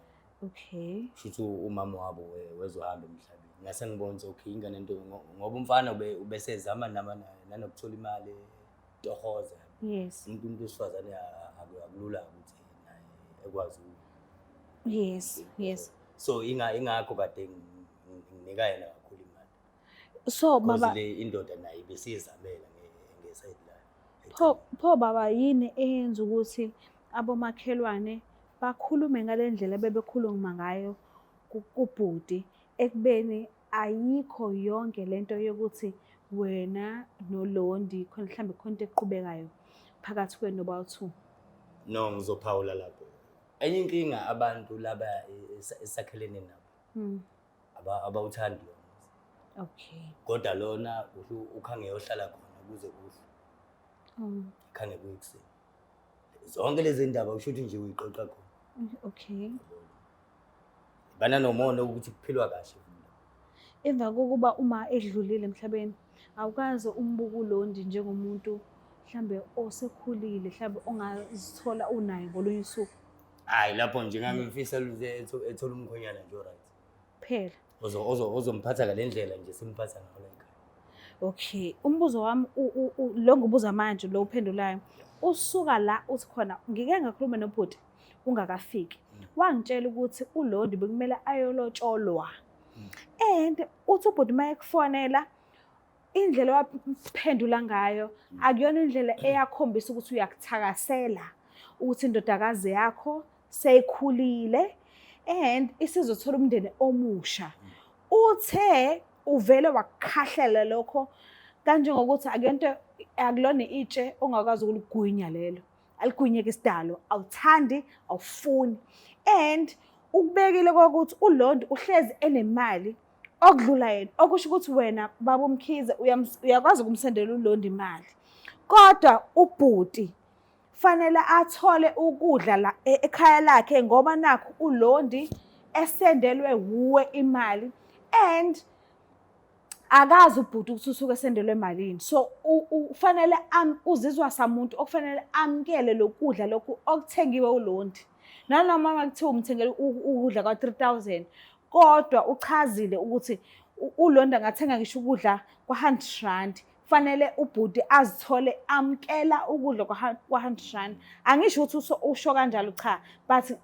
Okay. Shithi umama wabo wezohamba emhlabeni. Ngase ngibona ukuthi okay ingane into ngoba umfana ubesezama nanokuthola imali tohoza. Yes. Umuntu wesifazane akulula ukuthi naye ekwazi. Yes. So ingakho kade nginika yena kakhulu imali. So baba Ngoba le indoda naye besizamela ngeside la. pho baba yini eyenza ukuthi abomakhelwane bakhulume ngalendlela bebekhuluma ngayo kubhuti ekubeni ayikho yonke lento yokuthi wena noLondi khona mhlambe khonto eqhubekayo phakathi kwenu nobawu2? No ngizophawula lapho. Enye inkinga abantu laba esakhelene nabo. Abawuthandi lo. Okay. Kodwa lona ukhange yohlala khona ukuze kuhle. Khange kuyikuseni. Zonke lezi ndaba usho ukuthi nje uyiqoqa khona. Okay. Bana nomono ukuthi kuphilwa kahle. Emva kokuba uma edlulile emhlabeni awukaze umbuka uLondi njengomuntu mhlambe osekhulile mhlambe ongazithola unaye ngolunye usuku. Hayi lapho nje ngangifisa ethola umkhonyana nje right. Phela. Ozomphatha ngalendlela nje simphatha ngayo la ekhaya. Okay, umbuzo wami lo ngibuza manje lo uphendulayo. Usuka la uthi khona ngike ngakhuluma nobhuti ungakafiki. Wangitshela ukuthi uLondi bekumele ayolotsholwa. And uthi ubhuti mayekufonela indlela waphendula ngayo akuyona indlela eyakhombisa ukuthi uyakuthakasela ukuthi indodakazi yakho seyikhulile and isizothola umndeni omusha. Uthe uvele wakukhahlela lokho kanjengokuthi akuyonto akulona itshe ongakwazi ukuligwinya lelo. Aligwinyeke isidalo, awuthandi, awufuni. And ukubekile ukuthi uLondi uhlezi enemali okudlula yena. Okusho ukuthi wena baba uMkhize uyakwazi ukumsendela uLondi imali. Kodwa ubhuti fanele athole ukudla la ekhaya lakhe ngoba nakho uLondi esendelwe wuwe imali and akazi ubhuti ukuthi usuke esendelwe emalini. So ufanele uzizwa samuntu okufanele amkele lokudla lokhu okuthengiwe uLondi. Nanoma makuthiwa umthengele ukudla kwa-3,000 kodwa uchazile ukuthi uLondi angathenga ngisho ukudla kwa-R100. Fanele ubhuti azithole amkela ukudla kwa-R100. Angisho ukuthi usho kanjalo cha, but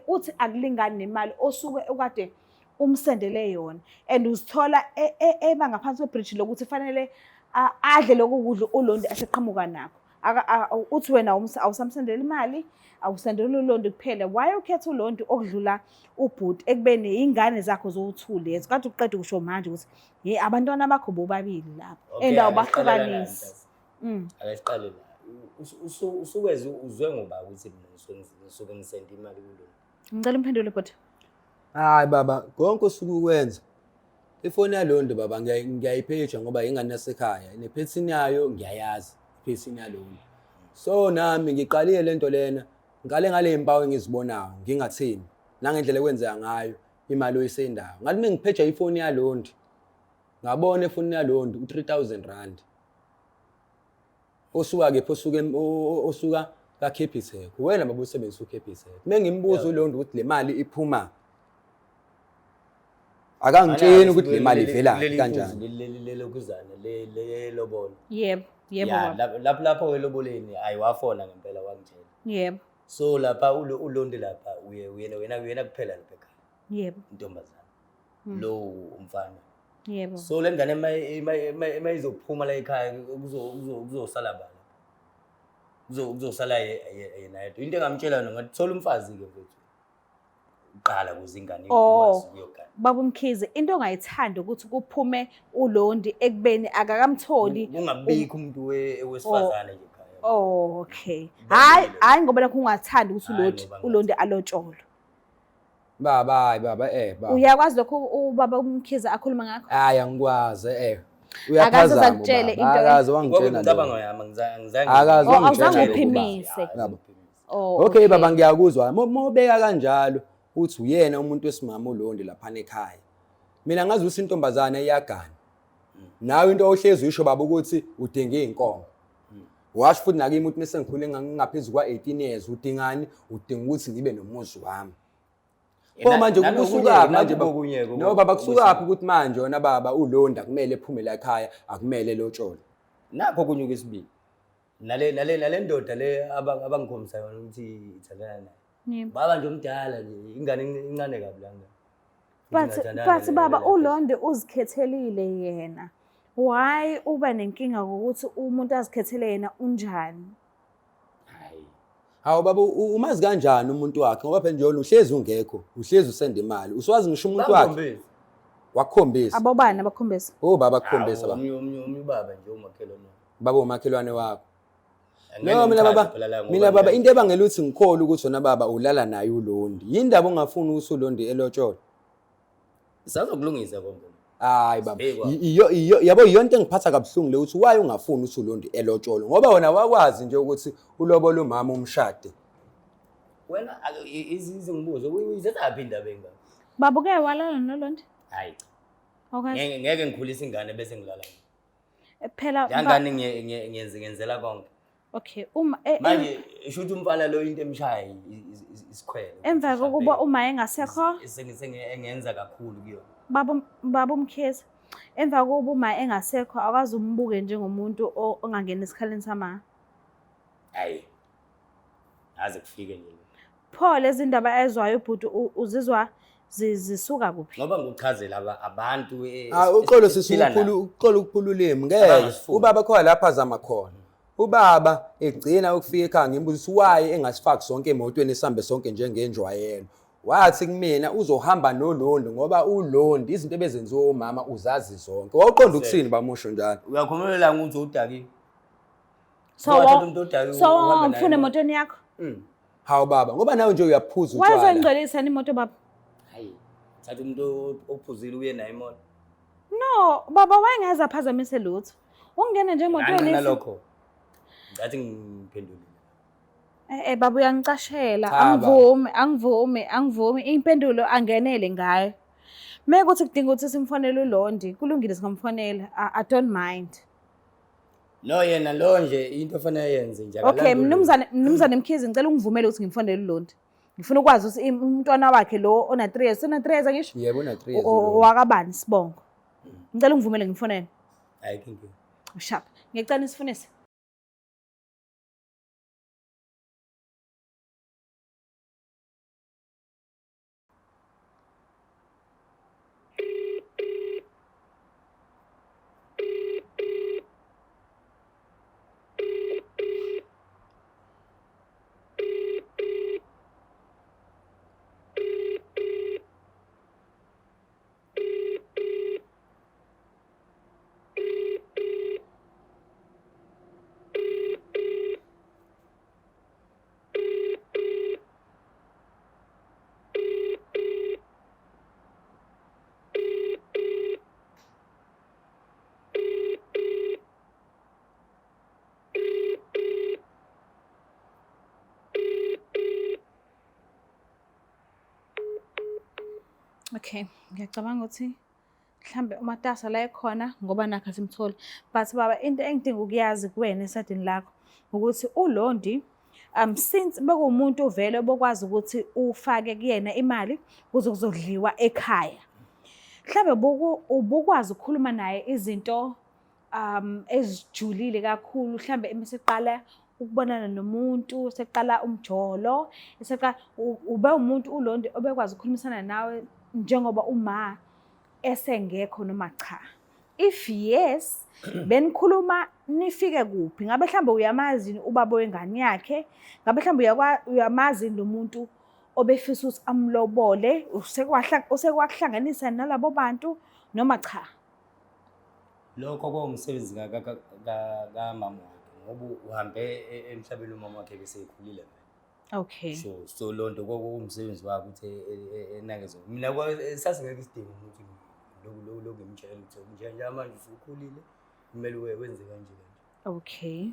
uthi akulingani nemali osuke ukade umsendele yona and uzithola eba ngaphansi kwebridge lokuthi fanele adle lokhu kudla uLondi aseqhamuka nakho. Uthi wena awusamsendela imali, awusendela uLondi kuphela. Why ukhetha uLondi okudlula ubhuti ekubeni ingane zakho zowu2 lezi? Kanti uqeda ukusho manje ukuthi hey abantwana bakho bobabili lapho and awubahlukanisi. Akasiqale la. Usukweze uzwe ngoba ukuthi mina ngisuke ngisenda imali kuLondi. Ngicela imphendule bhuti. Hayi baba, konke osuku ukwenza. Ifoni yaLondi baba ngiyayipheja ngoba ingane yasekhaya. Nephethini yayo ngiyayazi, iphethini yaLondi. So nami ngiqalile lento lena, ngale ngale impawu engizibonayo, ngingathini. Nangendlela ekwenzeka ngayo, imali oyisendayo. Ngathi mengipheja ifoni yaLondi. Ngabona ifoni yaLondi u-R3,000. Osuka kaCapitec. Wena baba usebenzisa uCapitec. Mengimbuza uLondi ukuthi le mali iphuma. Akangitsheni ukuthi le mali ivela kanjani. Lelo kuzana le lobolo. Yebo baba. Lapho weloboleni ayiwafona ngempela wangitshela. Yebo. So lapha uLondi lapha wena kuphela lapha ekhaya. Yebo. Intombazana. Lo umfana. Yebo. So lengane mayizophuma la ekhaya kuzosala bala. Kuzosala yena yedwa. Into engamtshela yona ngathi thola umfazi-ke mfethu. Uqala ukuze ingane ikwazi ukuyogana. Baba Mkhize, into ongayithanda ukuthi kuphume uLondi ekubeni akakamtholi. Kungabikho umuntu wesifazane nje ekhaya. Oh, okay. Hayi ngoba lakho ungathanda ukuthi uLondi alotsholwe. Baba baba. Uyakwazi lokho ubaba uMkhize akhuluma ngakho? Hayi angikwazi Akaze zakutshele into. Akaze wangitshela. Ngicabanga yami angizange. Akaze awuzange uphimise. Okay baba ngiyakuzwa. Mobeka kanjalo uthi uyena umuntu wesimama uLondi lapha ekhaya. Mina ngazi ukuthi intombazana iyagana. Nawe into ohlezi uyisho baba ukuthi udinga inkonzo. Washo futhi nakimi ukuthi mase ngikhule ngaphezulu kwa18 years udingani udinga ukuthi ngibe nomuzi wami. Manje kusuka manje no baba kusuka ukuthi manje wona baba uLondi kumele ephume la ekhaya akumele lotsholo. Nakho kunyuka isibili. Nale ndoda le abangikhomisa yona ukuthi ithandana naye. Baba nje umdala nje ingane incane kabi langa. But baba uLondi uzikhethelile yena. Why uba nenkinga ukuthi umuntu azikhethele yena unjani? Hawu baba umazi kanjani umuntu wakhe ngoba phela nje uhlezi ungekho uhlezi usenda imali uswazi ngisho umuntu wakhe wakukhombisa abobani abakhombisa baba akukhombisa baba umnye baba nje umakhelwane baba umakhelwane wakho no mina baba into ebangela ukuthi ngikhole ukuthi wona baba ulala naye uLondi yindaba ongafuni ukuthi uLondi elotshole sazokulungisa konke hayi baba yabo yonke engiphatha kabhlungu le ukuthi why ungafuni ukuthi uLondi elotshole ngoba wona wakwazi nje ukuthi ulobola umama umshade wena izingibuzo uyizethaphi indaba engaka baba ke walala noLondi hayi okay ngeke ngikhulisa ingane bese ngilala phela yangane ngiyenzela konke okay uma manje isho ukuthi umfana lo into emshaya isikhwele emva kokuba uma engasekho engenza kakhulu kuyona baba Mkhize emva kokuba uma engasekho akazi umbuke njengomuntu ongangena esikhaleni sama hayi aze kufike nje pho lezi ndaba ezwayo ubhuti uzizwa zisuka kuphi ngoba ngichazela abantu uxolo sisikhulu uxolo ukukhululema ngeke ubaba khona lapha zama khona ubaba egcina ukufika ekhaya ngimbuza why engasifaki sonke emotweni esambe sonke njengenjwayelo wathi kumina uzohamba noLondi ngoba uLondi izinto ebezenziwa umama uzazi zonke waqonda ukuthini bamusho njalo uyakhululela ukuthi udaki so mfune emotweni yakho hawu baba ngoba nawe nje uyaphuza utshwala wazongcolisa imoto baba hayi thatha umuntu ophuzile uye naye imoto no baba wayengeza aphazamise lutho ungene nje emotweni nalokho ngathi ngiphendulile baba uyangicashela angivumi impendulo angenele ngayo mekuthi kudinga ukuthi simfonele uLondi kulungile singamfonela I don't mind no yena lo nje into efanele yenze nje okay mnumzane Mkhize ngicela ungivumele ukuthi ngimfonele uLondi ngifuna ukwazi ukuthi umntwana wakhe lo ona 3 years una 3 years ngisho yebo una 3 years wakabani sibongo ngicela ungivumele ngimfonele hayi kinki sharp ngicela isifunise Okay, ngiyacabanga ukuthi mhlambe uMatasa la ekhona ngoba nakho simthola. But baba into engidinga ukuyazi kuwena esadini lakho ukuthi uLondi since bekumuntu uvele bokwazi ukuthi ufake kuyena imali kuze kuzodliwa ekhaya. Mhlambe ubukwazi ukukhuluma naye izinto ezijulile kakhulu mhlambe eseqala ukubonana nomuntu seqala umjolo eseqala ube umuntu uLondi obekwazi ukukhulumisana nawe njengoba uma esengekho noma cha If yes, benikhuluma nifike kuphi? Ngabe mhlambe uyamazi ubaba wengane yakhe? Ngabe mhlambe uyamazi lo muntu obefisa ukuthi amlobole? Usekwakuhlanganisa nalabo bantu noma cha? Lokho kwawumsebenzi kamama wakhe ngoba uhambe emhlabeni umama wakhe besekhulile. Okay. So lonto kwakuwumsebenzi wakhe ukuthi enakeze. Mina sasingeke isidingo ukuthi lo ngimtshela ukuthi nje manje usukhulile kumele wenze kanje. Okay.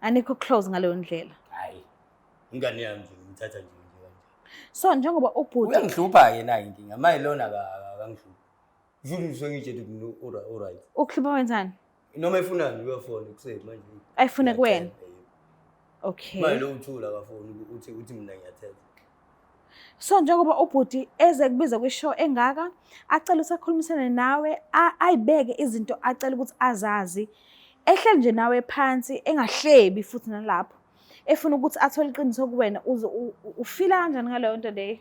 Anikho close ngaleyo ndlela? Hayi. Ingane yami nje ngithatha nje kanje. So njengoba ubhuti uyangihlupha ke nayo inkinga manje lona akangihluphi. Yini sengitshela ukuthi alright. ukhipha wenzani? Noma efunani uyafona kuseni manje. Ayifune kuwena? Okay. Manje lo uthula akafoni uthi mina ngiyathetha. So njengoba ubhuti eze kubiza kwishow engaka acela usakhulumisane nawe ayibeke izinto acela ukuthi azazi ehleli nje nawe phansi engahlebi futhi nalapho efuna ukuthi athole iqiniso kuwena ufila kanjani ngaleyo nto leyo?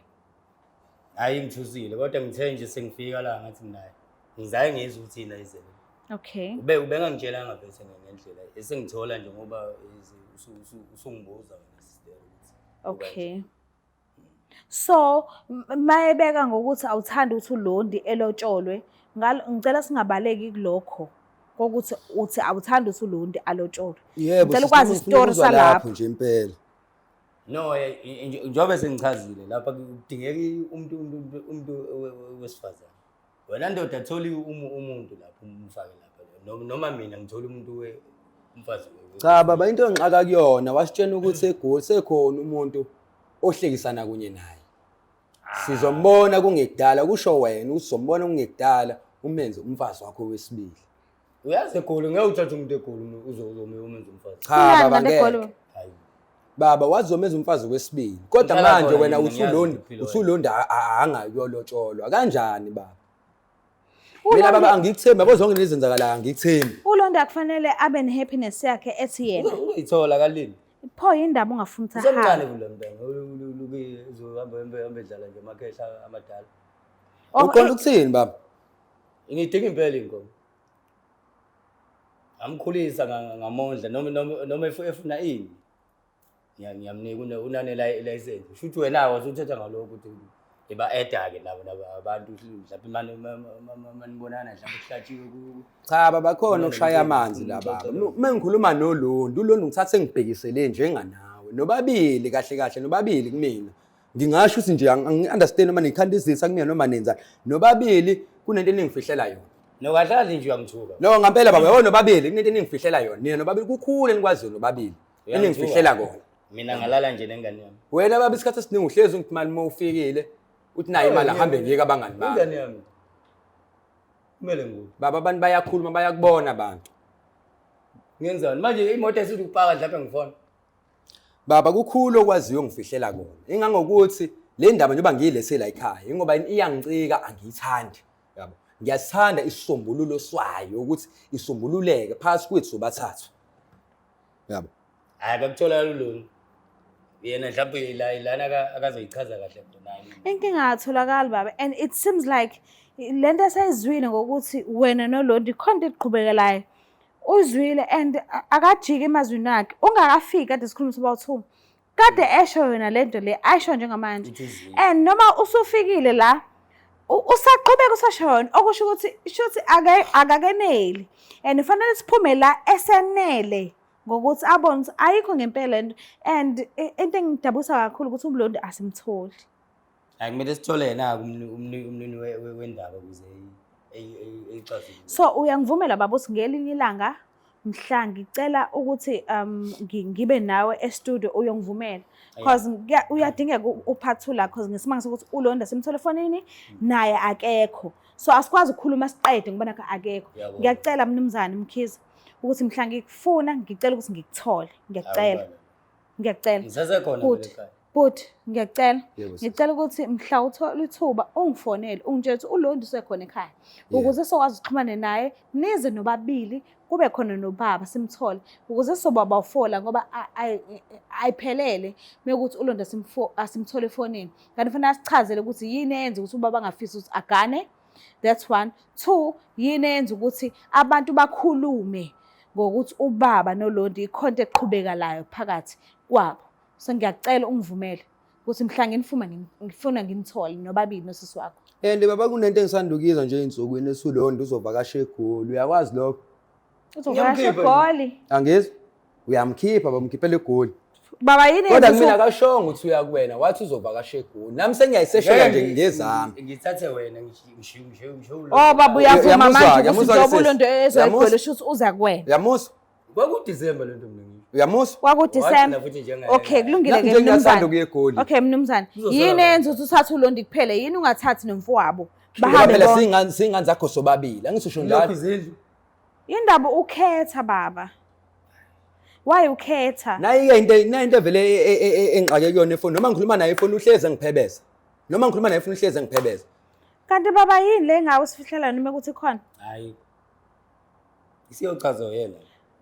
Hayi ngithusile kodwa ngithe nje sengifika la ngathi naye ngizaye ngizwe ukuthi ina izele. Okay. Ubengangitshelanga bese ngendlela esengithola nje ngoba usungibuza wena sister ukuthi. Okay. So mayebeka ngokuthi awuthanda ukuthi uLondi elotsholwe ngicela singabaleki kulokho kokuthi uthi awuthanda ukuthi uLondi alotsholwe. Yebo, ngicela ukwazi isitori salapho nje impela. No, njobe sengichazile lapha kudingeka umuntu wesifazane. Wena ndoda atholi umuntu lapho umfake lapha noma mina ngithola umuntu umfazi. Cha baba, into engixaka kuyona wasitshena ukuthi eGoli sekhona umuntu ohlekisana kunye naye. Sizombona kungekudala kusho wena uzombona kungekudala umenze umfazi wakho wesibili. Uyazi eGoli ngeke uthathe umuntu eGoli uzomenza umfazi. Cha baba ngeke. Baba wazomenza umfazi wesibili. Kodwa manje wena uthulonda angayolotsholwa kanjani baba? Mina baba angikuthembi yabo zonke lezi zenzakalayo angikuthembi. uLonda kufanele abe nehappiness yakhe ethi yena. Uyithola kalini. Pho indaba ungafuni ukuthi Semncane kule mntana uzohamba edlala nje amakhehla amadala. Uqonda ukuthini baba? Ngidinga impela inkomo. Amkhulisa ngamondla noma efuna ini. Ngiyamnika unane license. Shuthi wena wasuthetha ngalokho ukuthi eba edake labo abantu mhlawumbe manibonana mhlawumbe kuhlatshiwe ku. Cha baba khona ukushaya amanzi la baba. Uma ngikhuluma noLondi, uLondi ngithathe ngibhekisele njenganawe. Nobabili kahle nobabili kumina. Ngingasho ukuthi nje angi-understand uma nikhandizisa kumina noma nenza. Nobabili kunento eningifihlela yona. Nokadlali nje uyangithuka. No ngempela baba yona nobabili kunento eningifihlela yona. Nina nobabili kukhulu enikwaziyo nobabili. Eningifihlela kona. Mina ngalala nje nengane yami. Wena baba isikhathi esiningi uhlezi ungithi mali uma ufikile uthi nayo imali ahambe ngiyeke abangani bami. Ingane yami. Kumele ngikuthi Baba abantu bayakhuluma bayakubona abantu. ngenzani manje imoto esithi upaka lapha ngifona. Baba kukhulu okwaziyo ngifihlela kona. Ingangokuthi le ndaba njengoba ngiyilese la ekhaya ngoba iyangicika angiyithandi. Yabo. Ngiyasithanda isisombululo swayo ukuthi isombululeke phakathi kwethu sobathathu. Yabo. Akakuthola lolu. Yena mhlawumbe lana akazoyichaza kahle naye. Inkinga atholakala baba and it seems like lento esayizwile ngokuthi wena noLondi khona iqhubekelayo. Uzwile and akajike emazwini akhe ungakafika kade sikhuluma soba2 kade esho yona lento le ayisho njengamanje and noma usufikile la usaqhubeka usashona okusho ukuthi ishuthi akakeneli and fanele siphume la esenele ngokuthi abone ukuthi ayikho ngempela and into engidabusa kakhulu ukuthi uLondi asimtholi. Akumele sithole yena umnini wendaba ukuze eyichazile. So uyangivumela baba ukuthi ngelinye ilanga mhla ngicela ukuthi ngibe nawe e-studio uyongivumela because uyadingeka uphathula because ngesimanga sokuthi uLondi simthole efonini naye akekho so asikwazi ukukhuluma siqede ngibona akekho. Ngiyacela mnumzane Mkhize ukuthi mhla ngikufuna ngicela ukuthi ngikuthole ngiyacela ngisasekhona ekhaya but ngicela ukuthi mhla uthola ithuba ungifonele ungitshela ukuthi uLondi usekhona ekhaya ukuze sokwazi ukuxhumana naye nize nobabili kube khona nobaba simthole ukuze sobaba ufola ngoba ayiphelele mekuthi uLondi asimthole efonini kanti fanele asichazele ukuthi yini eyenza ukuthi ubaba angafisi ukuthi agane That's one. 2, yini eyenza ukuthi abantu bakhulume ngokuthi ubaba noLondi ikhonto eqhubekalayo phakathi kwabo. So ngiyacela ungivumele ukuthi mhla ngifuna nginithole nobabili nosisi wakho. And baba kunento engisandukizwa nje insukwini esuLondi uzovakasha eGoli. Uyakwazi lokho? Uzovakasha eGoli. Angizwa? Uyamkhipha bamkhiphela eGoli. Baba yini Kodwa mina akashongo ukuthi uyakuwena wathi uzovakasha eGoli. Nami sengiyayiseshela nje ngezami. Ngithathe wena ngisho. Oh baba uyavuma manje Uyamuzwa ukuthi sis? uLondi ezoyiGoli shuthi uza kuwena. Uyamuzwa? kwakuDisemba lento mina. Uyamuzwa? KwakuDisemba. Wathi futhi njengaye. Okay kulungile ke Nami ngingasanda mnumzane. ukuya eGoli. Okay mnumzane. Uzosola Yini yenza ukuthi uthathe uLondi kuphela? Yini ungathathi nomfowabo? Ngoba Bahambe phela bonke. singani zakho sobabili. Angisho Lokhu njalo. izindlu. Indaba ukhetha baba. Why ukhetha? Nayi into evele engixake kuyona efoni noma ngikhuluma naye efoni uhleze ngiphebeza. Noma ngikhuluma naye efoni uhleze ngiphebeza. Kanti baba yini le ngawe sifihlela noma ukuthi khona? Hayi. Isiyochaza yena.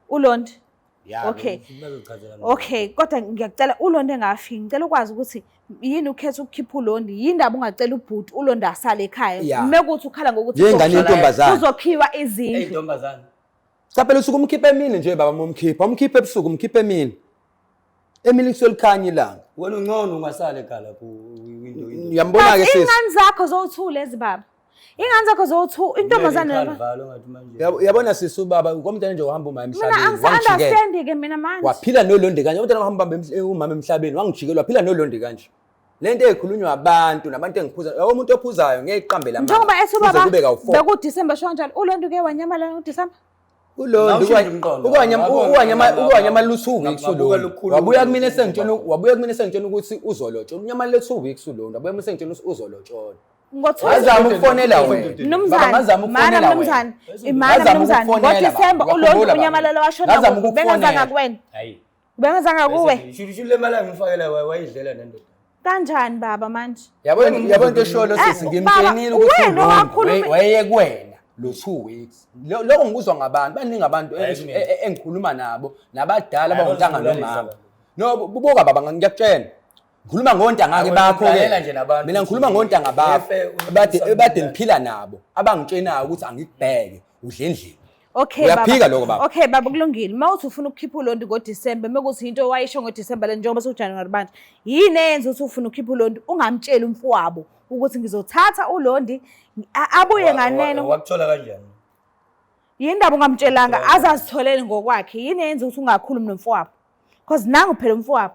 uLondi. Ya. Okay. Bazochazela. Okay, kodwa ngiyacela uLondi engafiki. Ngicela ukwazi ukuthi yini ukhetha ukukhipha uLondi? Yindaba ungacela ubhuti uLondi asale ekhaya. Yeah. Mekuthi ukhala ngokuthi Njengani yentombazane. uzokhiwa izindlu. Eyintombazane. Cha phela usuku umkhiphe emini nje baba momkhipha. Umkhiphe ebusuku umkhiphe emini. Emini kuselikhanya ilanga. Wena ungcono ungasale ekhaya lapho window. Ngiyambona ke sis. Ingane zakho zothule lezibaba. Ingane zakho zothule intombazane noma. Valo ngathi manje. Uyabona sis ubaba komntana nje uhamba uma Mina emhlabeni. angisa-understand ke mina manje. Waphila noLondi kanje. Umntana uhamba umama emhlabeni wangijikela waphila noLondi kanje. Lento ekhulunywa abantu nabantu engiphuza. Yabo umuntu ophuzayo ngeke iqambele amanga. Njengoba ethi ubaba Kuze kube kawu-4. bekuDisemba sho kanjalo uLondi ke wanyamalala ngoDisemba. uLondi ukwanyama lu2 weeks uLondi. Wabuya kumina sengitshela ukuthi uzolotshola. Unyama le2 weeks uLondi. Wabuya kumina sengitshela ukuthi uzolotshola. Ngazama ukufonela wena. Mnumzane, ngoDisemba uLondi unyamalala washona bengazanga kuwena. Hayi. Bengazanga kuwe. Shulu le mali ngifakela wayidlela nendoda. Kanjani baba manje? Yabona into sholo sisi ngimtshenile ukuthi wena wakhuluma waye kuwena lo 2 weeks. Lokho ngikuzwa ngabantu baningi abantu engikhuluma nabo nabadala abangontanga nomama. No bubuka baba ngiyakutshela. Ngikhuluma ngontanga ke bakho ke. Mina ngikhuluma ngontanga bakho. Ebade ngiphila nabo. Abangitshenayo ukuthi angikubheke udle endlini. Okay Uyaphika lokho baba. Okay baba kulungile. Mawuthi ufuna ukukhipha uLondi ngoDisemba mekuthi into wayisho ngoDisemba le njengoba sekuJanuary manje. Yini eyenza ukuthi ufuna ukukhipha uLondi ungamtsheli umfowabo ukuthi ngizothatha uLondi abuye nganene. Wakuthola kanjani? Yindaba ungamtshelanga azazitholele ngokwakhe. Yini eyenza ukuthi ungakhulumi nomfowabo? Because nangu phela umfowabo.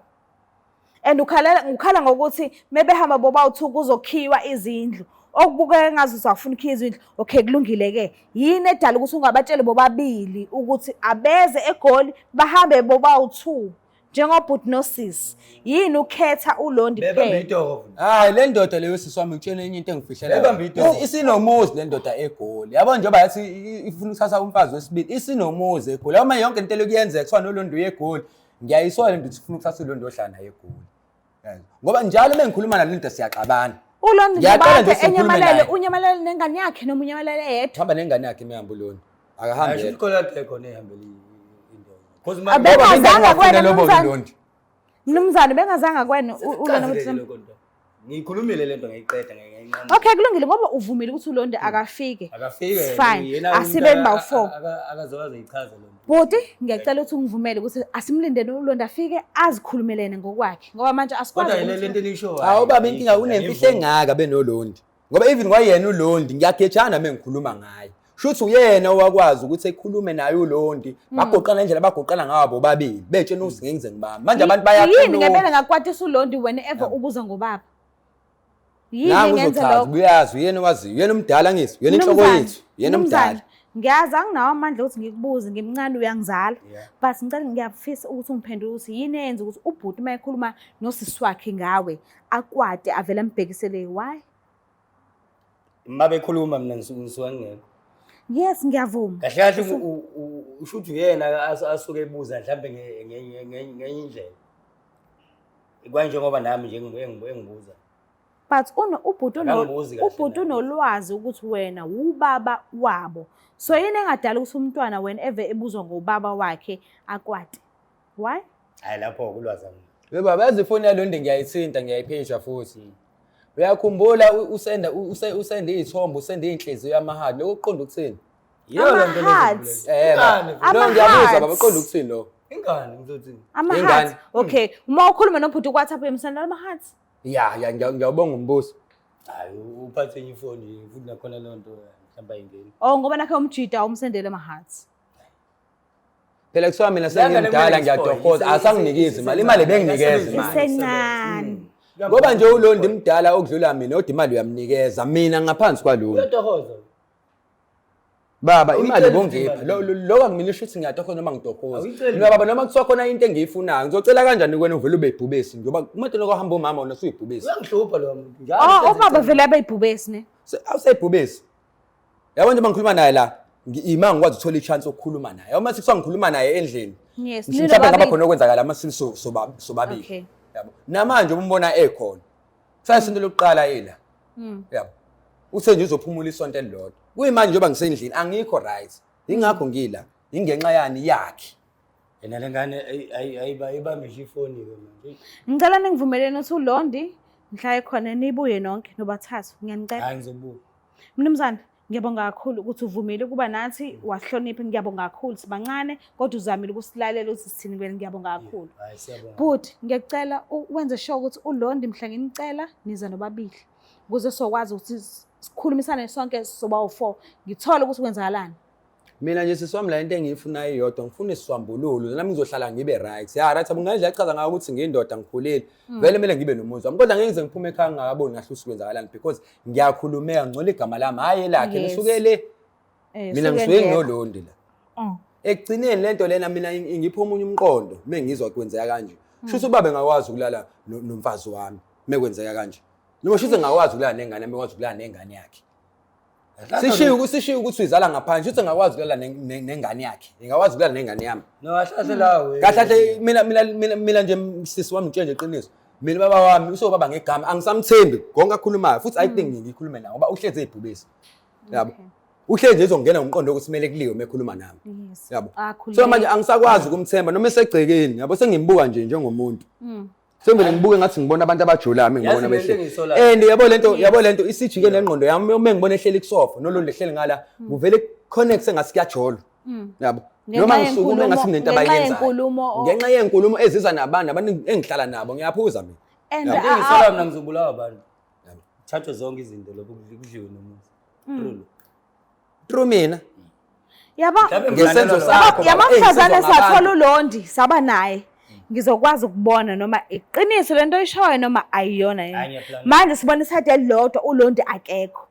And ukhala ngokuthi mebehamba boba2 kuzokhiwa izindlu. Okubukeka ngazo uzafuna ukhiya izindlu. Okay kulungile ke. Yini edala ukuthi ungabatshele bobabili ukuthi abeze eGoli bahambe boba2 njengobhuti nosis. Yini ukhetha uLondi Beba kuphela? ngitoko. Hayi le ndoda leyo siswami ngitshela enye into engifihlela. Isinomuzi le ndoda eGoli. Yabo njengoba yathi ifuna ukuthatha umfazi wesibili isinomuzi eGoli. Uma yonke into lokuyenzeka kuthiwa noLondi uyeGoli. Ngiyayisola nje ukuthi ufuna ukuthatha uLondi ohlala naye eGoli. Ngoba njalo mengikhuluma nalento siyaxabana. uLondi nje enyamalele unyamalele nengane yakhe noma unyamalele yedwa. Hamba nengane yakhe mehamba uLondi. Akahambe. Ayisho ikhola khona ehambele into. Cause Abengazanga kwena mnumzane bengazanga kwena uLondi ngoDisemba. Ngikhulumile lento ngayiqeda ngayinqamba. Okay kulungile ngoba uvumile ukuthi uLondi akafike. Akafike. Fine. Asibe bawu4. Akazowazi ichaza lo. Bhuti ngiyacela ukuthi ungivumele ukuthi asimlindene uLondi afike azikhulumelene ngokwakhe ngoba manje asikwazi. Kodwa yile lento enisho. Hawu baba inkinga unemfihlo engaka benoLondi. Ngoba even kwayena uLondi ngiyagejana mengikhuluma ngaye. Shuthi uyena owakwazi ukuthi ekhulume naye uLondi. Bagoqana indlela bagoqana ngabo babili. Betshena ukuthi ngenze ngibami. Manje abantu bayakhuluma. Yini ngempela ngakwatisa uLondi whenever ubuza ngobaba. Yini ngenze lokho? Uyazi uyena owaziyo. Uyena umdala ngithi. Uyena inhloko yethu. Uyena umdala. Ngiyazi anginawo amandla ukuthi ngikubuze ngimncane uyangizala. But ngicela ngiyafisa ukuthi ungiphendule ukuthi yini eyenza ukuthi ubhuti mayekhuluma nosisi wakhe ngawe akwade avela embhekisele why? Mabekhuluma mina ngisuka ngeke. Yes ngiyavuma. Kahle kahle usho ukuthi uyena asuke ebuza mhlambe ngenye indlela. Ikwanje ngoba nami nje engibuza. But ubhuti unolwazi ukuthi wena ubaba wabo. So yini engadala ukuthi umntwana whenever ebuzwa ngobaba wakhe akwade. Why? Hayi lapho kulwazi mina. Baba yazi ifoni yaLondi ngiyayithinta ngiyayiphisha futhi. Uyakhumbula usende izithombe, usende inhliziyo yamahadi. Lokho kuqonda ukuthini? Yiyo le nto Ama-hearts. Lo ngiyabuza baba kuqonda ukuthini lo? ingane ngizothini? Ama-hearts. Okay, uma ukhuluma nobhuti ku-WhatsApp uyamsendela ama-hearts. Ya ngiyawubonga umbuzo. Hayi uphathe enye ifoni futhi nakhona leyo nto mhlawumbe ayingeni. Oh, ngoba nakhe umjida umsendele ama-hearts. Phela kuswa mina sengimdala ngiyatokoza, asanginikezi imali benginikeza imali. Isencane. Ngoba nje uLondi mdala okudlula mina kodwa imali uyamnikeza mina ngaphansi kwalona. Uyatohoza. Baba imali bongipha lokho angimilisho ukuthi ngiyatokoza noma ngitokoza. Mina baba noma kuthiwa khona into engiyifunayo ngizocela kanjani kuwena uvele ube ibhubesi ngoba umuntu nokuhamba umama wona usuyibhubesi. Uyangihlupha lo muntu. Oh, ubaba vele abayibhubesi ne. Awusayibhubesi. Yabo nje mangikhuluma naye la ima ngikwazi ukuthola i-chance yokukhuluma naye. Uma sikuthiwa ngikhuluma naye endlini. Yes, mhlawumbe ngaba khona okwenzakala ama sobabili. Okay. Yabo. Namanje umbona ekhona. Sayisinto lokuqala yila. Yabo. Uthe nje uzophumula isonto elilodwa. Kuyimanje njengoba ngisendlini angikho right. Ingakho ngila. Ingenxa yani yakhe. Yena lengane ayibambe nje ifoni ke manje. Ngicela ningivumelene ukuthi uLondi mhla ekhona nibuye nonke nobathathu. Ngiyanicela. Hayi ngizobuka. Mnumzane, ngiyabonga kakhulu ukuthi uvumile ukuba nathi wahlonipha. Ngiyabonga kakhulu sibancane kodwa uzamile ukusilalela ukuthi sithini kuwena. Ngiyabonga kakhulu. Hayi siyabonga. But ngiyacela wenze sure ukuthi uLondi mhla nginicela niza nobabili ukuze sokwazi ukuthi sikhulumisane sonke soba u4 ngithola ukuthi kwenzakalani. Mina nje siswami la into engiyifuna iyodwa ngifuna iswambululo nami ngizohlala ngibe right. Ya right abungandle yachaza ngayo ukuthi ngiyindoda ngikhulile. Vele kumele ngibe nomuzi wami kodwa ngeke ngize ngiphume ekhaya ngakaboni kahle ukwenzakalani because ngiyakhulumeka ngcola igama lami hayi lakhe nisuke le. Mina ngisuke nginolondi la. Ekugcineni lento lena mina ngipho omunye umqondo mengizwa kwenzeka kanje. Shuthi ubaba engakwazi ukulala nomfazi wami mekwenzeka kanje. Noma shuthi engakwazi ukulala nengane mekwazi ukulala nengane yakhe. Sishiyo ukuthi uyizala ngaphandle uthi ngakwazi ukulala nengane yakhe. Ngikwazi ukulala nengane yami. No ahlahle lawe. Kahle mina nje sisi wami nje eqiniso. Mina baba wami usobaba ngegama angisamthembi konke akhulumayo futhi I think ngikhulume naye ngoba uhleze ezibhubesi. Yabo. Uhleze ezongena ngomqondo ukuthi kumele kuliwe mekhuluma nami. Yabo. So manje angisakwazi ukumthemba noma esegcekeni yabo sengimbuka nje njengomuntu. Sengibele ngibuke ngathi ngibona abantu abajulami ngibona behle. Yabo lento isijike nengqondo yami uma ngibona ehleli kusofa nolondi ehleli ngala kuvele connect engasi kuyajolo. Yabo. Noma ngisukume ngasi nento abayenzayo. Ngenxa yenkulumo eziza nabantu engihlala nabo ngiyaphuza mina. Ngisola mina ngizobulawa abantu. Thathwe zonke izinto lokho kudliwe nomuzi. True mina. Yaba ngesenzo sakho. Yamafazane sathola uLondi saba naye. Ngizokwazi ukubona noma iqiniso lento ishoyo noma ayiyona yini. Manje sibona iside elilodwa uLondi akekho.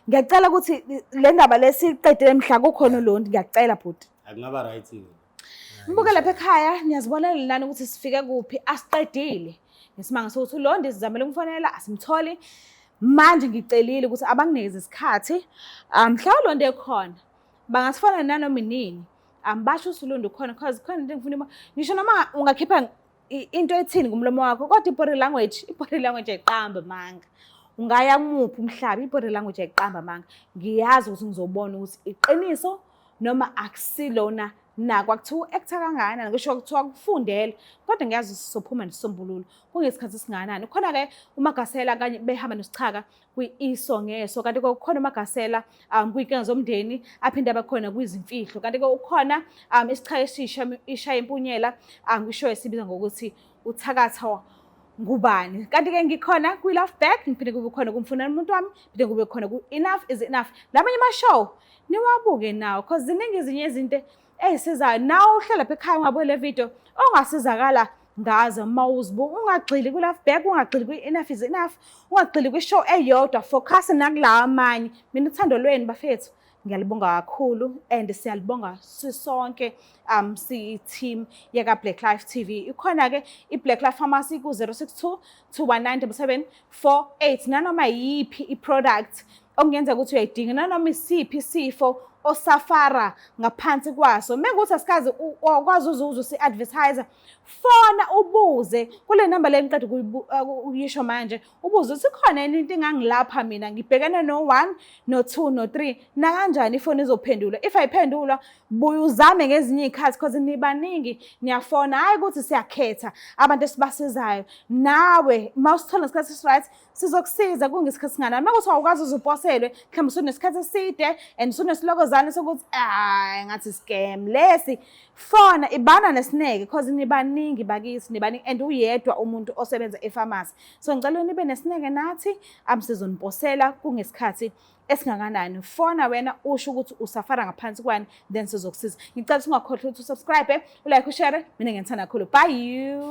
Ngiyacela ukuthi le ndaba lesiqedile mhla kukhona uLondi ngiyacela bhuti. Akungaba right yini. Mbuke lapha ekhaya niyazibonela lana ukuthi sifike kuphi asiqedile. Ngesimanga sokuthi uLondi sizamele umfonela asimtholi. Manje ngicelile ukuthi abanginikeze isikhathi mhla uLondi ekhona bangasifana nanoma inini. Ambasho uSulundi khona because khona into engifuna ngisho noma ungakhipha into ethini ngomlomo wakho kodwa i-body language ayiqamba manga. Ungaya kumuphi umhlaba i-body language ayiqamba manga. Ngiyazi ukuthi ngizobona ukuthi iqiniso noma akusilona nakwa kuthiwa actor kangakanani ngisho kuthiwa kufundele kodwa ngiyazi sizophuma nesisombululo kungesikhathi singanani. Khona ke uMagasela kanye behamba nesichaka kwi-iso ngeso kanti kukhona uMagasela kuyinkinga zomndeni aphinde abakhona kwizimfihlo kanti ke ukhona isichaka ishaya impunyela ngisho esibiza ngokuthi uthakatha ngubani kanti ke ngikhona kwi-Love Back ngiphinde kube khona kumfuna umuntu wami phinde kube khona ku-Enough is Enough lamanye ama-show niwabuke nawo because ziningi ezinye izinto eyisizayo nawe uhlala lapha ekhaya ungabuye le video ongasizakala ngazo mawuzibuka ungagxili ku-Love Back ungagxili kwi-Enough is Enough ungagxili kwi-show eyodwa focus nakulawa amanye. Mina uthando lweni bafethu ngiyalibonga kakhulu and siyalibonga sisonke si-team yaka Black Life TV. Ikhona ke i-Black Life Pharmacy ku-062 219 7748 nanoma yiphi i-product ongenza ukuthi uyayidinga nanoma isiphi isifo osafara ngaphansi kwaso mekuthi asikazi ukwazi uzuza usi-advertiser fona ubuze kule namba le ngiqeda ukuyisho manje ubuze ukuthi khona yini into engangilapha mina ngibhekene no-1 no-2 no-3 nakanjani ifoni izophendula if ayiphendula buye uzame ngezinye iy'khathi because nibaningi niyafona hhayi ukuthi siyakhetha abantu esibasizayo nawe uma usithola ngesikhathi esi-right sizokusiza kungesikhathi singanani uma kuthi awukwazi uzuposelwe mhlawumbe usunesikhathi eside and usunesilokozane sokuthi ngathi scam lesi fona ibana nesineke because nibaningi bakisi nibaningi and uyedwa umuntu osebenza efamasi so ngicela nibe nesineke nathi sizoniposela kungesikhathi esingakanani fona wena usho ukuthi usafara ngaphansi kwani then sizokusiza ngicela ungakhohlwa ukuthi usubscribe ulike ushare mina ngiyithanda kakhulu bye you